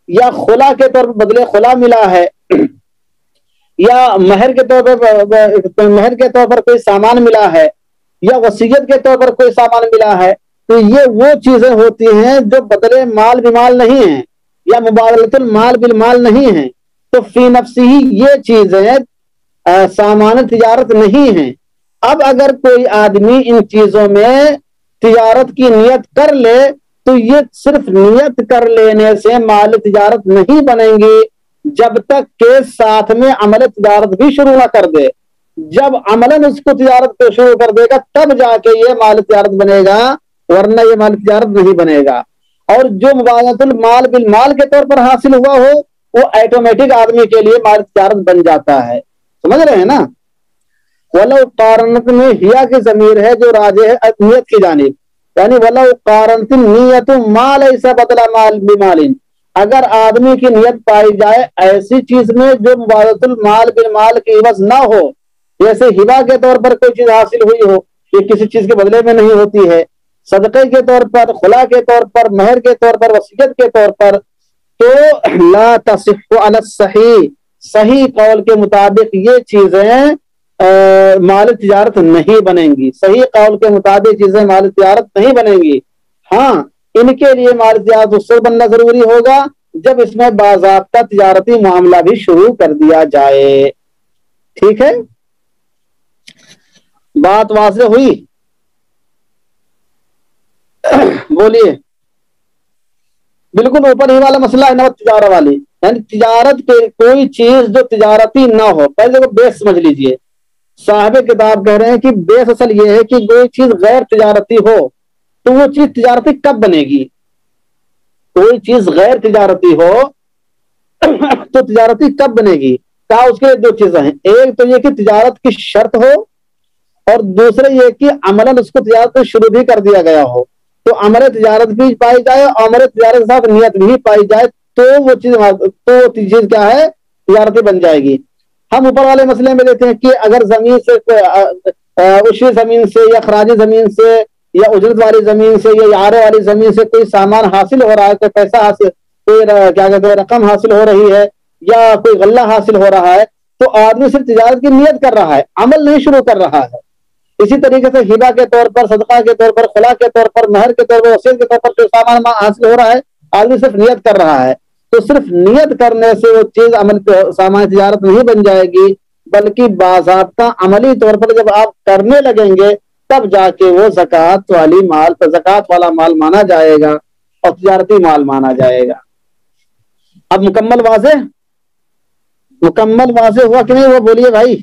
یا خلا کے طور پر بدلے خلا ملا ہے، یا مہر کے طور پر کوئی سامان ملا ہے، یا وصیت کے طور پر کوئی سامان ملا ہے، تو یہ وہ چیزیں ہوتی ہیں جو بدلے مال بمال نہیں ہیں یا مبادلۃ المال بالمال نہیں ہیں. تو فی نفسی ہی یہ چیزیں سامان تجارت نہیں ہیں. اب اگر کوئی آدمی ان چیزوں میں تجارت کی نیت کر لے تو یہ صرف نیت کر لینے سے مال تجارت نہیں بنیں گی جب تک کہ ساتھ میں عمل تجارت بھی شروع نہ کر دے. جب عملاً اس کو تجارت کو شروع کر دے گا تب جا کے یہ مال تجارت بنے گا، ورنہ یہ مال تجارت نہیں بنے گا. اور جو مبادلۃ المال بالمال کے طور پر حاصل ہوا ہو وہ آٹومیٹک آدمی کے لیے مال تجارت بن جاتا ہے. سمجھ رہے ہیں نا؟ ولو قارنت میں ہیا کی ضمیر ہے جو راجع ہے نیت کی جانب، یعنی ولو قارنت نیت ما لیس بدل مال بمال، اگر آدمی کی نیت پائی جائے ایسی چیز میں جو مبادلۃ المال بالمال کی عوض نہ ہو، جیسے ہبا کے طور پر کوئی چیز حاصل ہوئی ہو، یہ کسی چیز کے بدلے میں نہیں ہوتی ہے، صدقے کے طور پر، خلا کے طور پر، مہر کے طور پر، وصیت کے طور پر، تو لا تصح علی الصحیح، صحیح قول کے مطابق یہ چیزیں مال تجارت نہیں بنیں گی. صحیح قول کے مطابق چیزیں مال تجارت نہیں بنیں گی. ہاں ان کے لیے مال تجارت اس سے بننا ضروری ہوگا جب اس میں باضابطہ تجارتی معاملہ بھی شروع کر دیا جائے. ٹھیک ہے، بات واضح ہوئی؟ بولیے. بالکل اوپر ہی والا مسئلہ ہے نا تجارت والی، یعنی تجارت کے کوئی چیز جو تجارتی نہ ہو. پہلے وہ بیس سمجھ لیجئے. صاحب کتاب کہہ رہے ہیں کہ بیس اصل یہ ہے کہ کوئی چیز غیر تجارتی ہو تو وہ چیز تجارتی کب بنے گی. کوئی چیز غیر تجارتی ہو تو تجارتی کب بنے گی. کہا اس کے دو چیزیں ہیں، ایک تو یہ کہ تجارت کی شرط ہو، اور دوسرے یہ کہ عملاً اس کو تجارت شروع بھی کر دیا گیا ہو. تو عمل تجارت بھی پائی جائے اور عمل تجارت کے ساتھ نیت بھی پائی جائے تو وہ چیز کیا ہے، تجارتی بن جائے گی. ہم اوپر والے مسئلے میں دیکھتے ہیں کہ اگر زمین سے، اشری زمین سے یا خراجی زمین سے یا اجرت والی زمین سے یا اعارے والی زمین سے کوئی سامان حاصل ہو رہا ہے، کوئی پیسہ حاصل، کوئی کیا کہتے ہیں رقم حاصل ہو رہی ہے یا کوئی غلہ حاصل ہو رہا ہے، تو آدمی صرف تجارت کی نیت کر رہا ہے، عمل نہیں شروع کر رہا ہے. اسی طریقے سے ہبہ کے طور پر، صدقہ کے طور پر، خلا کے طور پر، مہر کے طور پر، وصیت کے طور پر جو سامان حاصل ہو رہا ہے آدمی صرف نیت کر رہا ہے. تو صرف نیت کرنے سے وہ چیز عمل سامان تجارت نہیں بن جائے گی، بلکہ باضابطہ عملی طور پر جب آپ کرنے لگیں گے تب جا کے وہ زکوٰۃ والا مال مانا جائے گا اور تجارتی مال مانا جائے گا. اب مکمل واضح ہوا کہ نہیں؟ وہ بولیے بھائی.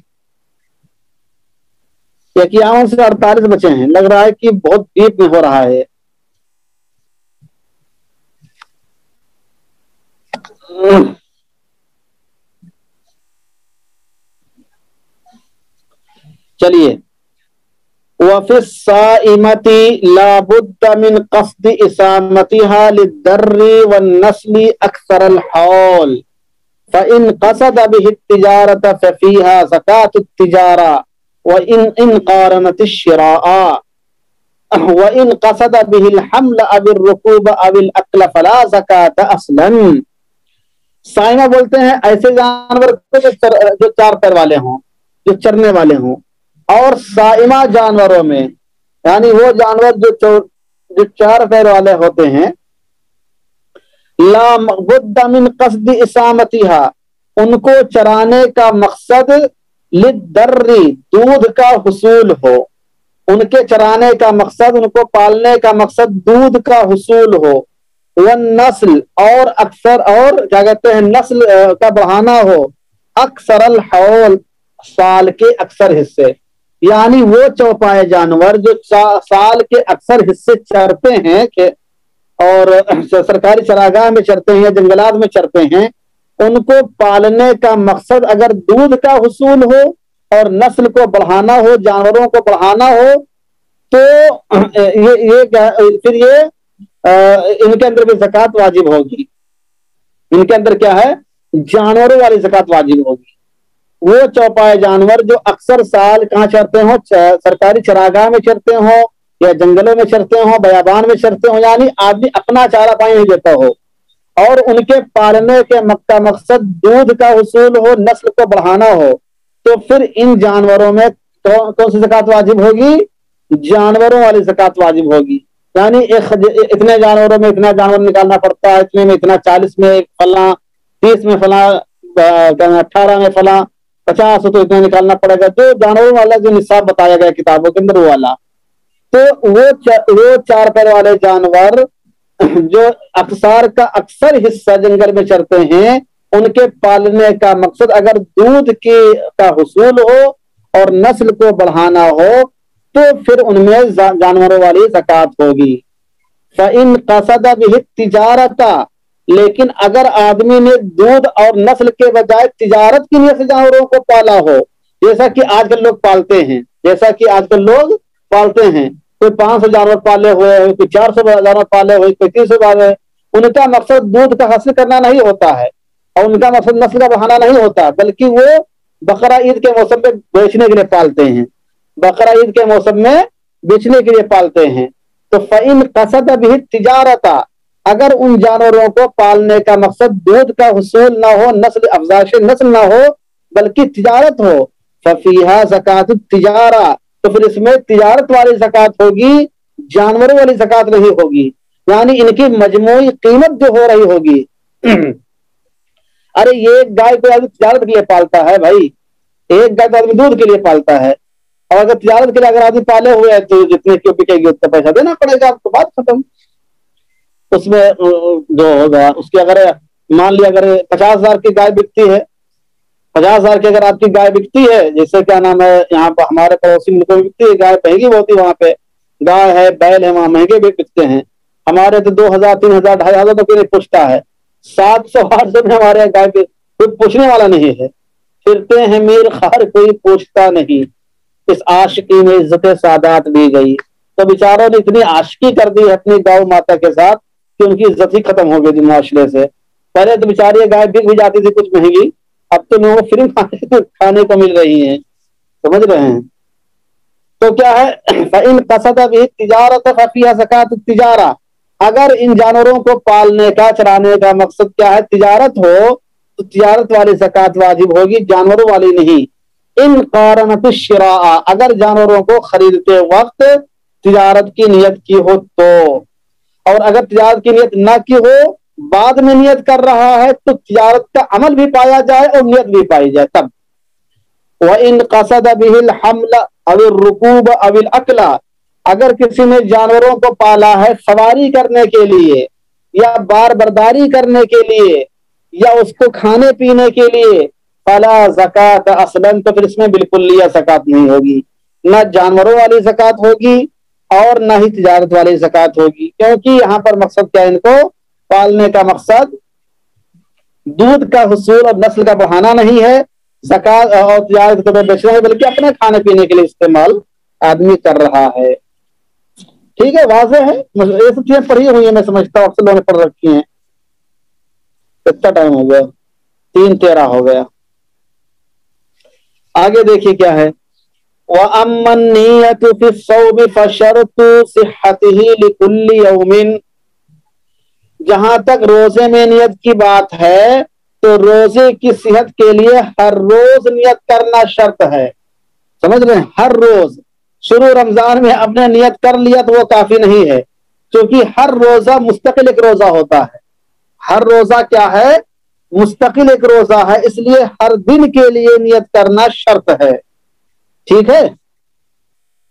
51 سے 48 بچے ہیں، لگ رہا ہے کہ بہت ڈیپ میں ہو رہا ہے. چلیے. وفي الصائمة لا بد من قصد إسامتها للدر والنسل أكثر الحول، فإن قصد به التجارة ففيها زكاة التجارة، وإن قارنت الشراء، وإن قصد به الحمل أو الركوب أو الأكل فلا زكاة أصلا. سائمہ بولتے ہیں ایسے جانور جو 4 پیر والے ہوں، جو چرنے والے ہوں. اور سائمہ جانوروں میں یعنی وہ جانور جو 4 پیر والے ہوتے ہیں، لا بد من قصد اسامتها، ان کو چرانے کا مقصد للدر، دودھ کا حصول ہو. ان کے چرانے کا مقصد، ان کو پالنے کا مقصد دودھ کا حصول ہو. والنسل، اور اکثر، اور کیا کہتے ہیں نسل کا بڑھانا ہو. اکثر الحول، سال کے اکثر حصے، یعنی وہ چوپائے جانور جو سال کے اکثر حصے چرتے ہیں کہ اور سرکاری چراگاہ میں چرتے ہیں یا جنگلات میں چرتے ہیں، ان کو پالنے کا مقصد اگر دودھ کا حصول ہو اور نسل کو بڑھانا ہو، جانوروں کو بڑھانا ہو، تو پھر یہ ان کے اندر بھی زکوٰۃ واجب ہوگی. ان کے اندر کیا ہے؟ جانوروں والی زکوٰۃ واجب ہوگی. وہ چوپائے جانور جو اکثر سال کہاں چرتے ہوں، سرکاری چراگاہ میں چرتے ہوں یا جنگلوں میں چرتے ہوں، بیابان میں چرتے ہوں، یعنی آدمی اپنا چارہ پانی نہیں دیتا ہو، اور ان کے پالنے کے مقصد دودھ کا حصول ہو، نسل کو بڑھانا ہو، تو پھر ان جانوروں میں کون سی زکوٰۃ واجب ہوگی؟ جانوروں والی زکوٰۃ واجب ہوگی. یعنی اتنے جانوروں میں اتنا جانور نکالنا پڑتا ہے، اتنے میں اتنا، 40 میں فلاں، 30 میں فلاں، 18 میں فلاں، 50 تو اتنا نکالنا پڑے گا. جو جانوروں والا جو نصاب بتایا گیا کتابوں کے اندر وہ والا. تو وہ 4 پیر والے جانور جو اکثر کا اکثر حصہ جنگل میں چرتے ہیں، ان کے پالنے کا مقصد اگر دودھ کا حصول ہو اور نسل کو بڑھانا ہو تو پھر ان میں جانوروں والی زکوٰۃ ہوگی. فَإِن قَصَدَ بِهِ التِّجَارَةَ، لیکن اگر آدمی نے دودھ اور نسل کے بجائے تجارت کی نیت سے جانوروں کو پالا ہو، جیسا کہ آج کل لوگ پالتے ہیں، کوئی 500 جانور پالے ہوئے، کوئی 400 جانور پالے ہوئے، کوئی 300 پالے، ان کا مقصد دودھ کا حاصل کرنا نہیں ہوتا ہے اور ان کا مقصد نسل کا بڑھانا نہیں ہوتا، بلکہ وہ بقرہ عید کے موسم میں بیچنے کے لیے پالتے ہیں. بقرہ عید کے موسم میں بیچنے کے لیے پالتے ہیں. تو فَإِن قَصَدَ بِهِ التِّجَارَةَ، اگر ان جانوروں کو پالنے کا مقصد دودھ کا حصول نہ ہو، نسل افزائش نسل نہ ہو، بلکہ تجارت ہو، فَفِيهَا زَكَاةُ التِّجَارَةِ، تو پھر اس میں تجارت والی زکوٰۃ ہوگی، جانوروں والی زکوٰۃ نہیں ہوگی، یعنی ان کی مجموعی قیمت جو ہو رہی ہوگی۔ ارے ایک گائے کو آدمی تجارت کے لیے پالتا ہے بھائی، ایک گائے تو آدمی دودھ کے لیے پالتا ہے، اور اگر تجارت کے لیے اگر آدمی پالے ہوئے ہیں تو جتنے کی بکے گی اتنا پیسہ دینا پڑے گا آپ کو، بات ختم۔ اس میں جو ہوگا اس کی اگر مان لیا اگر 50,000 کی گائے بکتی ہے، 50,000 کی اگر آپ کی گائے بکتی ہے، جیسے کیا نام ہے یہاں پر ہمارے پڑوسی ملکوں میں بکتی ہے گائے، مہنگی بہت ہی وہاں پہ گائے ہے بیل ہے، وہاں مہنگے بھی بکتے ہیں، ہمارے تو 2,000 3,000 2,500 تو کوئی نہیں پوچھتا ہے، 700 میں ہمارے گائے پہ کوئی پوچھنے والا نہیں ہے، پھرتے ہیں میر خار کوئی پوچھتا نہیں، اس عاشقی میں عزت سادات دی گئی۔ تو بیچاروں نے اتنی عاشقی کر دی اپنی گاؤں ماتا کے ساتھ کہ ان کی عزت ہی ختم ہو گئی تھی معاشرے سے۔ پہلے تو بیچاری گائے بک بھی جاتی تھی کچھ مہنگی، اب تو لوگوں کو فری کھانے کو مل رہی ہیں، سمجھ رہے ہیں؟ تو کیا ہے فَإِن قَصَدَ بِهِ التِّجَارَةَ فَفِيهَا زَكَاةُ التِّجَارَةِ، اگر ان جانوروں کو پالنے کا چرانے کا مقصد کیا ہے تجارت ہو تو تجارت والی زکوٰۃ واجب ہوگی، جانوروں والی نہیں۔ ان قارنت الشراء، اگر جانوروں کو خریدتے وقت تجارت کی نیت کی ہو تو، اور اگر تجارت کی نیت نہ کی ہو بعد میں نیت کر رہا ہے تو تجارت کا عمل بھی پایا جائے اور نیت بھی پائی جائے تب۔ وَإِن قَصَدَ بِهِ الْحَمْلَ أَوِ الرُّكُوبَ أَوِ الْأَكْلَ، اگر کسی نے جانوروں کو پالا ہے سواری کرنے کے لیے یا بار برداری کرنے کے لیے یا اس کو کھانے پینے کے لیے، فَلَا زَكَاةَ أَصْلًا، تو پھر اس میں بالکل لیا زکوٰۃ نہیں ہوگی، نہ جانوروں والی زکوٰۃ ہوگی اور نہ ہی تجارت والی زکوٰۃ ہوگی، کیونکہ یہاں پر مقصد کیا ہے، ان کو پالنے کا مقصد دودھ کا حصول اور نسل کا بڑھانا نہیں ہے، زکوٰۃ اور تجارت کو بیچنا ہے، بلکہ اپنے کھانے پینے کے لیے استعمال آدمی کر رہا ہے۔ ٹھیک ہے، واضح ہے، یہ سب چیزیں پڑھی ہوئی ہیں، میں سمجھتا ہوں اکثر لوگوں نے پڑھ رکھی ہیں۔ کتنا ٹائم ہو گیا؟ 3:13 ہو گیا۔ آگے دیکھیے کیا ہے، وَأَمَّا النِّيَّةُ فِي الصَّوْمِ فَشَرْطُ صِحَّتِهِ لِكُلِّ يَوْمٍ، جہاں تک روزے میں نیت کی بات ہے تو روزے کی صحت کے لیے ہر روز نیت کرنا شرط ہے، سمجھ رہے ہیں؟ ہر روز، شروع رمضان میں اپنے نیت کر لیا تو وہ کافی نہیں ہے، کیونکہ ہر روزہ مستقل ایک روزہ ہوتا ہے، ہر روزہ کیا ہے؟ مستقل ایک روزہ ہے، اس لیے ہر دن کے لیے نیت کرنا شرط ہے، ٹھیک ہے؟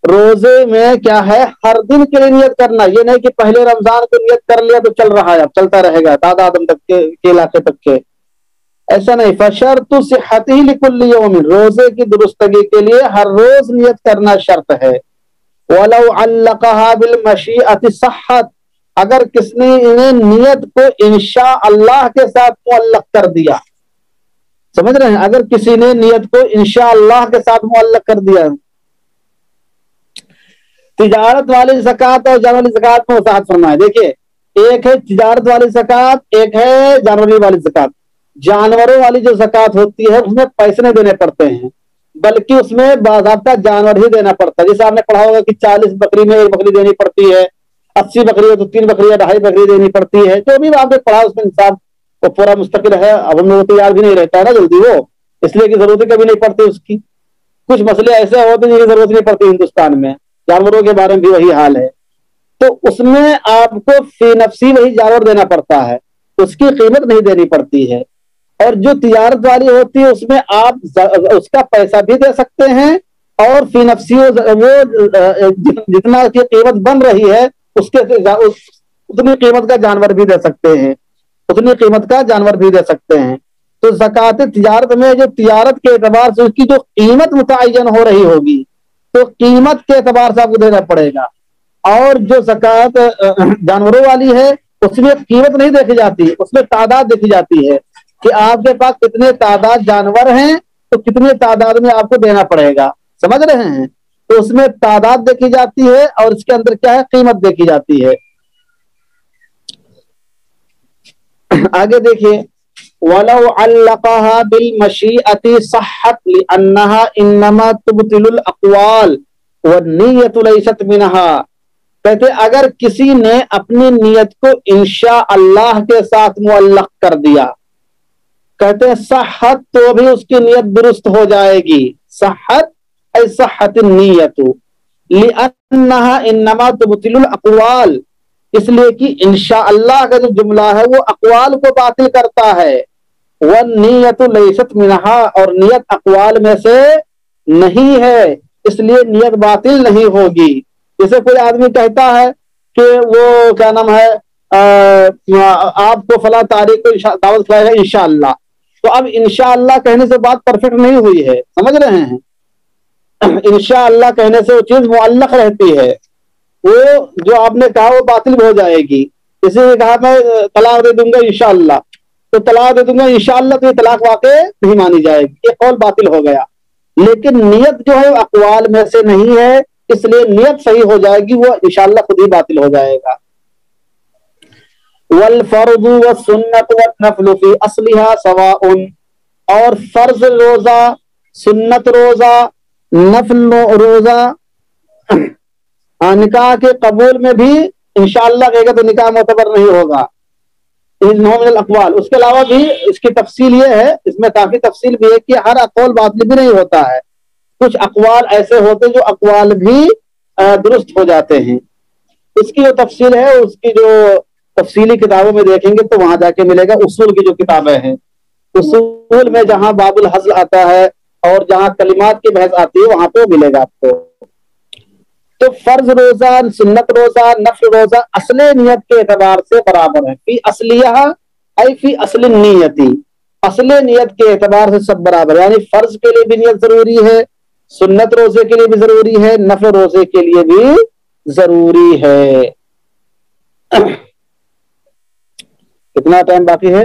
روزے میں کیا ہے؟ ہر دن کے لیے نیت کرنا، یہ نہیں کہ پہلے رمضان کو نیت کر لیا تو چل رہا ہے، اب چلتا رہے گا دادا آدم تک کے علاقے تک کے، ایسا نہیں۔ فشرط صحتہ لکل یوم، روزے کی درستگی کے لیے ہر روز نیت کرنا شرط ہے۔ ولو علقها بالمشیئۃ صحت، اگر کس نے انہیں نیت کو انشاء اللہ کے ساتھ معلق کر دیا، سمجھ رہے ہیں؟ اگر کسی نے نیت کو انشاء اللہ کے ساتھ معلق کر دیا، تجارت والی زکوٰۃ اور جانور والی زکوٰۃ میں وضاحت فرمائے۔ دیکھیے، ایک ہے تجارت والی زکوٰۃ، ایک ہے جانوری والی زکوٰۃ۔ جانوروں والی جو زکوٰۃ ہوتی ہے اس میں پیسے نہیں دینے پڑتے ہیں، بلکہ اس میں باضابطہ جانور ہی دینا پڑتا ہے۔ جیسے آپ نے پڑھا ہوگا کہ 40 بکری میں 1 بکری دینی پڑتی ہے، 80 بکری ہے تو 3 بکری یا 2.5 بکری دینی پڑتی ہے، جو بھی آپ نے پڑھا اس میں نصاب وہ پورا مستقل ہے۔ اب ہم لوگوں کو یاد بھی نہیں رہتا ہے نا جلدی، وہ اس لیے کہ ضرورت کبھی نہیں پڑتی اس کی۔ کچھ مسئلے ایسے ہوتے ہیں جن کی ضرورت نہیں پڑتی ہندوستان میں، جانوروں کے بارے میں بھی وہی حال ہے۔ تو اس میں آپ کو فی نفسی وہی جانور دینا پڑتا ہے، اس کی قیمت نہیں دینی پڑتی ہے۔ اور جو تجارت والی ہوتی ہے اس میں آپ اس کا پیسہ بھی دے سکتے ہیں، اور فی نفسی وہ جتنا کی قیمت بن رہی ہے اس کے اتنی قیمت کا جانور بھی دے سکتے ہیں، اتنی قیمت کا جانور بھی دے سکتے ہیں۔ تو زکوٰۃ تجارت میں جو تجارت کے اعتبار سے اس کی جو قیمت متعین ہو رہی ہوگی تو قیمت کے اعتبار سے آپ کو دینا پڑے گا، اور جو زکوٰۃ جانوروں والی ہے اس میں قیمت نہیں دیکھی جاتی، اس میں تعداد دیکھی جاتی ہے کہ آپ کے پاس کتنے تعداد جانور ہیں تو کتنے تعداد میں آپ کو دینا پڑے گا، سمجھ رہے ہیں؟ تو اس میں تعداد دیکھی جاتی ہے اور اس کے اندر کیا ہے؟ قیمت دیکھی جاتی ہے۔ آگے دیکھیے، وَلَوْ عَلَّقَهَا بِالْمَشِيئَةِ صَحَّتْ لِأَنَّهَا إِنَّمَا تُبْطِلُ الْأَقْوَالَ وَالنِّيَّةُ لَيْسَتْ مِنْهَا، کہتے اگر کسی نے اپنی نیت کو انشاء اللہ کے ساتھ معلق کر دیا، کہتے ہیں صحت، تو بھی اس کی نیت درست ہو جائے گی. صحت ای صحت النیت لأنہا انما تبطل الاقوال، اس لیے کہ انشاء اللہ کا جو جملہ ہے وہ اقوال کو باطل کرتا ہے. والنیت لیست منہا، اور نیت اقوال میں سے نہیں ہے، اس لیے نیت باطل نہیں ہوگی. جیسے کوئی آدمی کہتا ہے کہ وہ کیا نام ہے آپ کو فلاں تاریخ کو دعوت کھلائے گا انشاءاللہ، تو اب انشاءاللہ کہنے سے بات پرفیکٹ نہیں ہوئی ہے، سمجھ رہے ہیں؟ انشاءاللہ کہنے سے وہ چیز معلق رہتی ہے، وہ جو آپ نے کہا وہ باطل ہو جائے گی. کسی نے کہا میں طلاق دے دوں گا انشاءاللہ، تو طلاق دے دوں گا انشاءاللہ، تو یہ طلاق واقع نہیں مانی جائے گی، یہ قول باطل ہو گیا. لیکن نیت جو ہے اقوال میں سے نہیں ہے، اس لیے نیت صحیح ہو جائے گی، وہ انشاءاللہ خود ہی باطل ہو جائے گا. والفرض والسنت والنفل فی اصلها سواء، اور فرض روزہ، سنت روزہ، نفل روزہ نکاح کے قبول میں بھی انشاءاللہ کہے گا تو نکاح معتبر نہیں ہوگا. من الاقوال، اس کے علاوہ بھی اس کی تفصیل یہ ہے، اس میں کافی تفصیل بھی ہے کہ ہر اقوال باطل بھی نہیں ہوتا ہے، کچھ اقوال ایسے ہوتے جو اقوال بھی درست ہو جاتے ہیں. اس کی جو تفصیل ہے، اس کی جو تفصیلی کتابوں میں دیکھیں گے تو وہاں جا کے ملے گا. اصول کی جو کتابیں ہیں، اصول میں جہاں باب الحزل آتا ہے اور جہاں کلمات کی بحث آتی ہے وہاں پہ ملے گا آپ کو. تو فرض روزہ، سنت روزہ، نفل روزہ اصل نیت کے اعتبار سے برابر ہے. فی اصلیہ ای فی اصل نیتی، اصل نیت کے اعتبار سے سب برابر، یعنی فرض کے لیے بھی نیت ضروری ہے، سنت روزے کے لیے بھی ضروری ہے، نفل روزے کے لیے بھی ضروری ہے. کتنا ٹائم باقی ہے؟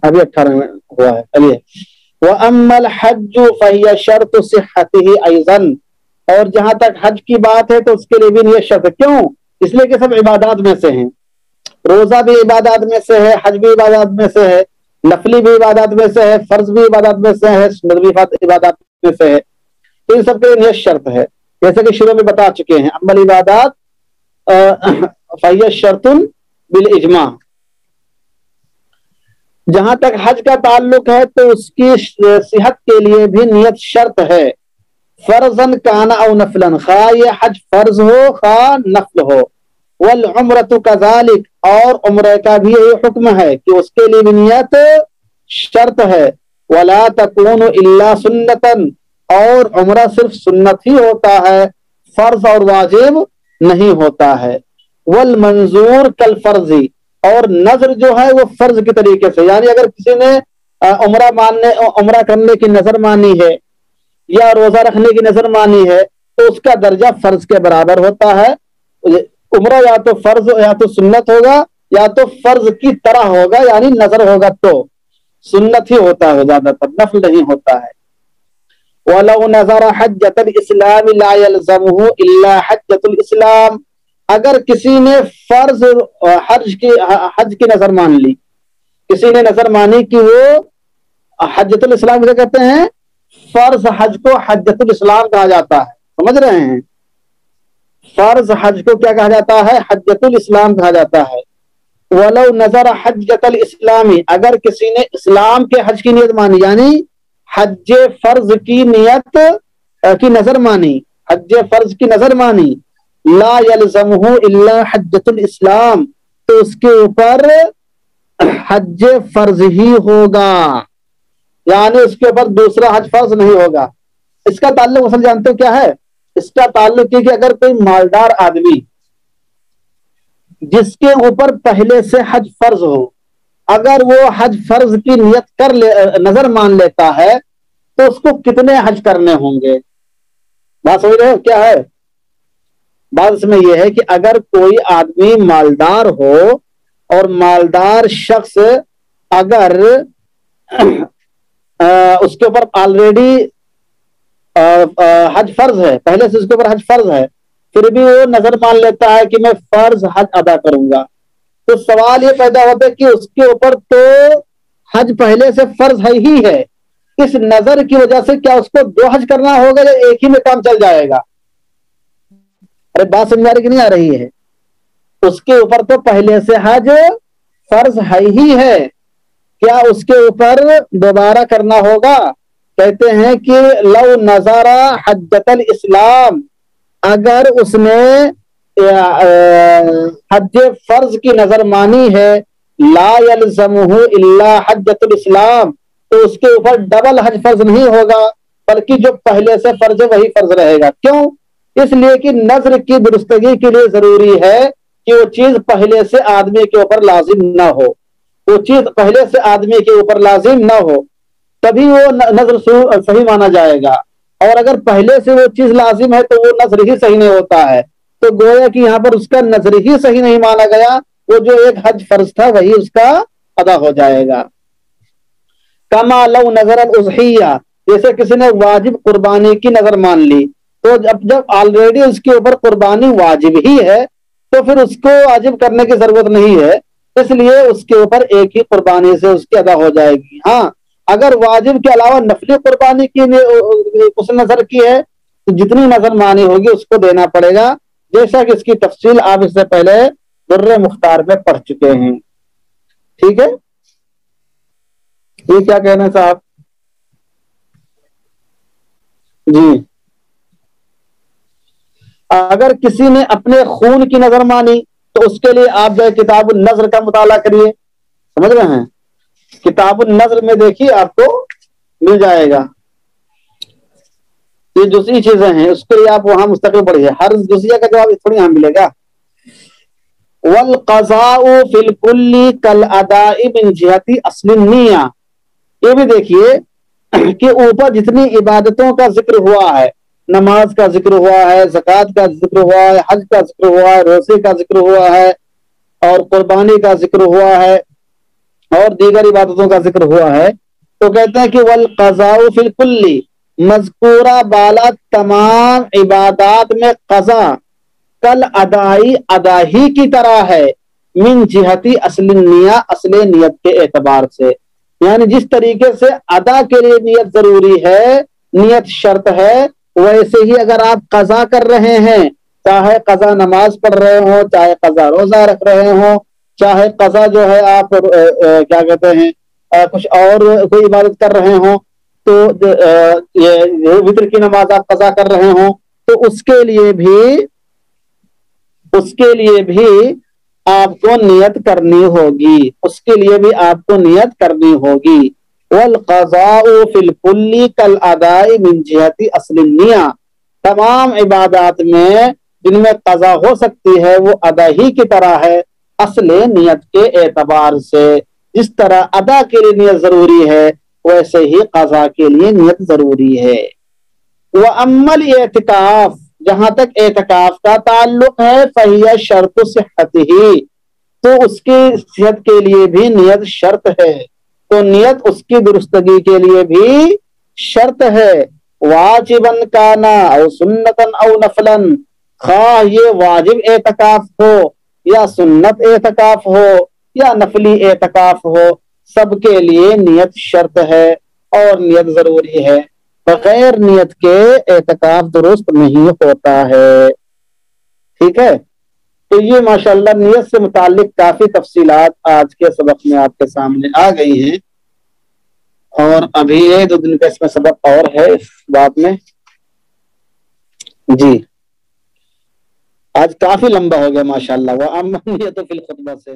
ابھی 18 منٹ ہوا ہے. چلیے. وَأَمَّا الْحَجُّ فَهِيَ شَرْطُ صِحَّتِهِ أَيْضًا، اور جہاں تک حج کی بات ہے تو اس کے لیے بھی نیت شرط ہے. کیوں؟ اس لیے کہ سب عبادات میں سے ہیں. روزہ بھی عبادات میں سے ہے، حج بھی عبادات میں سے ہے، نفلی بھی عبادات میں سے ہے، فرض بھی عبادات میں سے ہے، سنت بھی عبادات میں سے ہے. تو ان سب کے لیے نیت شرط ہے، جیسے کہ شروع میں بتا چکے ہیں. اما العبادات فَهِيَ شَرْطٌ بالإجماع. جہاں تک حج کا تعلق ہے تو اس کی صحت کے لیے بھی نیت شرط ہے. فرضاً کان او نفلاً، خواہ یہ حج فرض ہو خواہ نفل ہو. والعمرۃ کذالک، اور عمرہ کا بھی یہی حکم ہے کہ اس کے لیے بھی نیت شرط ہے. ولا تکون الا سنتاً، اور عمرہ صرف سنت ہی ہوتا ہے، فرض اور واجب نہیں ہوتا ہے. والمنظور کالفرض، اور نظر جو ہے وہ فرض کے طریقے سے، یعنی اگر کسی نے عمرہ کرنے کی نظر مانی ہے یا روزہ رکھنے کی نظر مانی ہے تو اس کا درجہ فرض کے برابر ہوتا ہے. عمرہ یا تو فرض یا تو سنت ہوگا، یا تو فرض کی طرح ہوگا یعنی نظر ہوگا تو سنت ہی ہوتا ہے، زیادہ تر نفل نہیں ہوتا ہے. وَلَوْ نَظَرَ حَجَّةَ الْإِسْلَامِ لَا يَلْزَمُهُ إِلَّا حَجَّةُ الْإِسْلَامِ، اگر کسی نے فرض حج کی نظر مان لی، کسی نے نظر مانی کہ وہ حجۃ الاسلام کیا کہتے ہیں، فرض حج کو حجۃ الاسلام کہا جاتا ہے، سمجھ رہے ہیں؟ فرض حج کو کیا کہا جاتا ہے؟ حجۃ الاسلام کہا جاتا ہے. وَلَوْ نَظَرَ حَجَّةَ الْإِسْلَامِ، اگر کسی نے اسلام کے حج کی نیت مانی، یعنی حج فرض کی نیت کی نظر مانی، حج فرض کی نظر مانی، لا یلزمہ الا حجۃ الاسلام، تو اس کے اوپر حج فرض ہی ہوگا، یعنی اس کے اوپر دوسرا حج فرض نہیں ہوگا. اس کا تعلق اصل جانتے ہو کیا ہے؟ اس کا تعلق یہ کہ اگر کوئی مالدار آدمی جس کے اوپر پہلے سے حج فرض ہو، اگر وہ حج فرض کی نیت نظر مان لیتا ہے تو اس کو کتنے حج کرنے ہوں گے؟ بات سمجھ رہے ہو کیا ہے؟ بات اس میں یہ ہے کہ اگر کوئی آدمی مالدار ہو اور مالدار شخص اگر اس کے اوپر آلریڈی حج فرض ہے، پہلے سے اس کے اوپر حج فرض ہے، پھر بھی وہ نظر مان لیتا ہے کہ میں فرض حج ادا کروں گا، تو سوال یہ پیدا ہوتا ہے کہ اس کے اوپر تو حج پہلے سے فرض ہے ہی ہے، اس نظر کی وجہ سے کیا اس کو 2 حج کرنا ہوگا یا ایک ہی میں کام چل جائے گا؟ ارے بات سمجھ آ رہی کہ نہیں آ رہی ہے؟ اس کے اوپر تو پہلے سے حج فرض ہے ہی ہے، کیا اس کے اوپر دوبارہ کرنا ہوگا؟ کہتے ہیں کہ لو نظارہ حجت الاسلام، اگر اس نے حج فرض کی نظر مانی ہے، لا یلزمہ الا حجت الاسلام، تو اس کے اوپر ڈبل حج فرض نہیں ہوگا، بلکہ جو پہلے سے فرض ہے وہی فرض رہے گا۔ کیوں؟ اس لیے کہ نظر کی درستگی کے لیے ضروری ہے کہ وہ چیز پہلے سے آدمی کے اوپر لازم نہ ہو، وہ چیز پہلے سے آدمی کے اوپر لازم نہ ہو، تبھی وہ نظر صحیح مانا جائے گا۔ اور اگر پہلے سے وہ چیز لازم ہے تو وہ نظر ہی صحیح نہیں ہوتا ہے، تو گویا کہ یہاں پر اس کا نظر ہی صحیح نہیں مانا گیا، وہ جو ایک حج فرض تھا وہی اس کا ادا ہو جائے گا۔ کما لو نظر الاضحیہ، جیسے کسی نے واجب قربانی کی نظر مان لی، تو جب آلریڈی اس کے اوپر قربانی واجب ہی ہے تو پھر اس کو واجب کرنے کی ضرورت نہیں ہے، اس لیے اس کے اوپر ایک ہی قربانی سے اس کی ادا ہو جائے گی۔ ہاں اگر واجب کے علاوہ نفلی قربانی کی اس نظر کی ہے تو جتنی نظر مانی ہوگی اس کو دینا پڑے گا، جیسا کہ اس کی تفصیل آپ اس سے پہلے در مختار میں پڑھ چکے ہیں۔ ٹھیک ہے، یہ کیا کہنا ہے صاحب؟ جی، اگر کسی نے اپنے خون کی نظر مانی تو اس کے لیے آپ جو ہے کتاب النظر کا مطالعہ کریے، سمجھ رہے ہیں؟ کتاب النظر میں دیکھیے آپ کو مل جائے گا، یہ جزئی چیزیں ہیں، اس کے لیے آپ وہاں مستقل پڑھیے، ہر جزیہ کا جواب تھوڑی یہاں ملے گا۔ والقضاء فی الکل کالاداء من جہت اصل النیہ، یہ بھی دیکھیے کہ اوپر جتنی عبادتوں کا ذکر ہوا ہے، نماز کا ذکر ہوا ہے، زکوٰۃ کا ذکر ہوا ہے، حج کا ذکر ہوا ہے، روزے کا ذکر ہوا ہے، اور قربانی کا ذکر ہوا ہے، اور دیگر عبادتوں کا ذکر ہوا ہے، تو کہتے ہیں کہ والقضاء فی الکل، مذکورہ بالا تمام عبادات میں قضا کل ادائی ادا ہی کی طرح ہے، من جہتی اصل النیہ، اصل نیت کے اعتبار سے، یعنی جس طریقے سے ادا کے لیے نیت ضروری ہے، نیت شرط ہے، ویسے ہی اگر آپ قضا کر رہے ہیں، چاہے قضا نماز پڑھ رہے ہوں، چاہے قضا روزہ رکھ رہے ہوں، چاہے قضا جو ہے آپ کیا کہتے ہیں کچھ اور کوئی عبادت کر رہے ہوں، تو یہ وتر کی نماز آپ قضا کر رہے ہوں، تو اس کے لیے بھی آپ کو نیت کرنی ہوگی، اس کے لیے بھی آپ کو نیت کرنی ہوگی۔ والقضاء فی الکل کالاداء من جہت اصل النیہ، تمام عبادات میں جن میں قضا ہو سکتی ہے وہ ادا ہی کی طرح ہے، اصل نیت کے اعتبار سے، جس طرح ادا کے لیے نیت ضروری ہے ویسے ہی قضا کے لیے نیت ضروری ہے۔ وَأَمَّا الْاعْتِكَافُ، جہاں تک اعتکاف کا تعلق ہے، فَهِيَ شَرْطُ صِحَّتِهِ، تو اس کی صحت کے لیے بھی نیت شرط ہے، تو نیت اس کی درستگی کے لیے بھی شرط ہے۔ واجباً کانا او سنتاً او نفلاً، خواہ یہ واجب اعتکاف ہو یا سنت اعتکاف ہو یا نفلی اعتکاف ہو، سب کے لیے نیت شرط ہے اور نیت ضروری ہے، بغیر نیت کے اعتکاف درست نہیں ہوتا ہے۔ ٹھیک ہے، تو یہ ماشاءاللہ نیت سے متعلق کافی تفصیلات آج کے سبق میں آپ کے سامنے آ گئی ہیں، اور ابھی 1-2 دن کا اس میں سبق اور ہے اس بات میں۔ جی، آج کافی لمبا ہو گیا ماشاءاللہ، وَأَمَّا النِّيَّةُ فِي الْخُطْبَةِ سے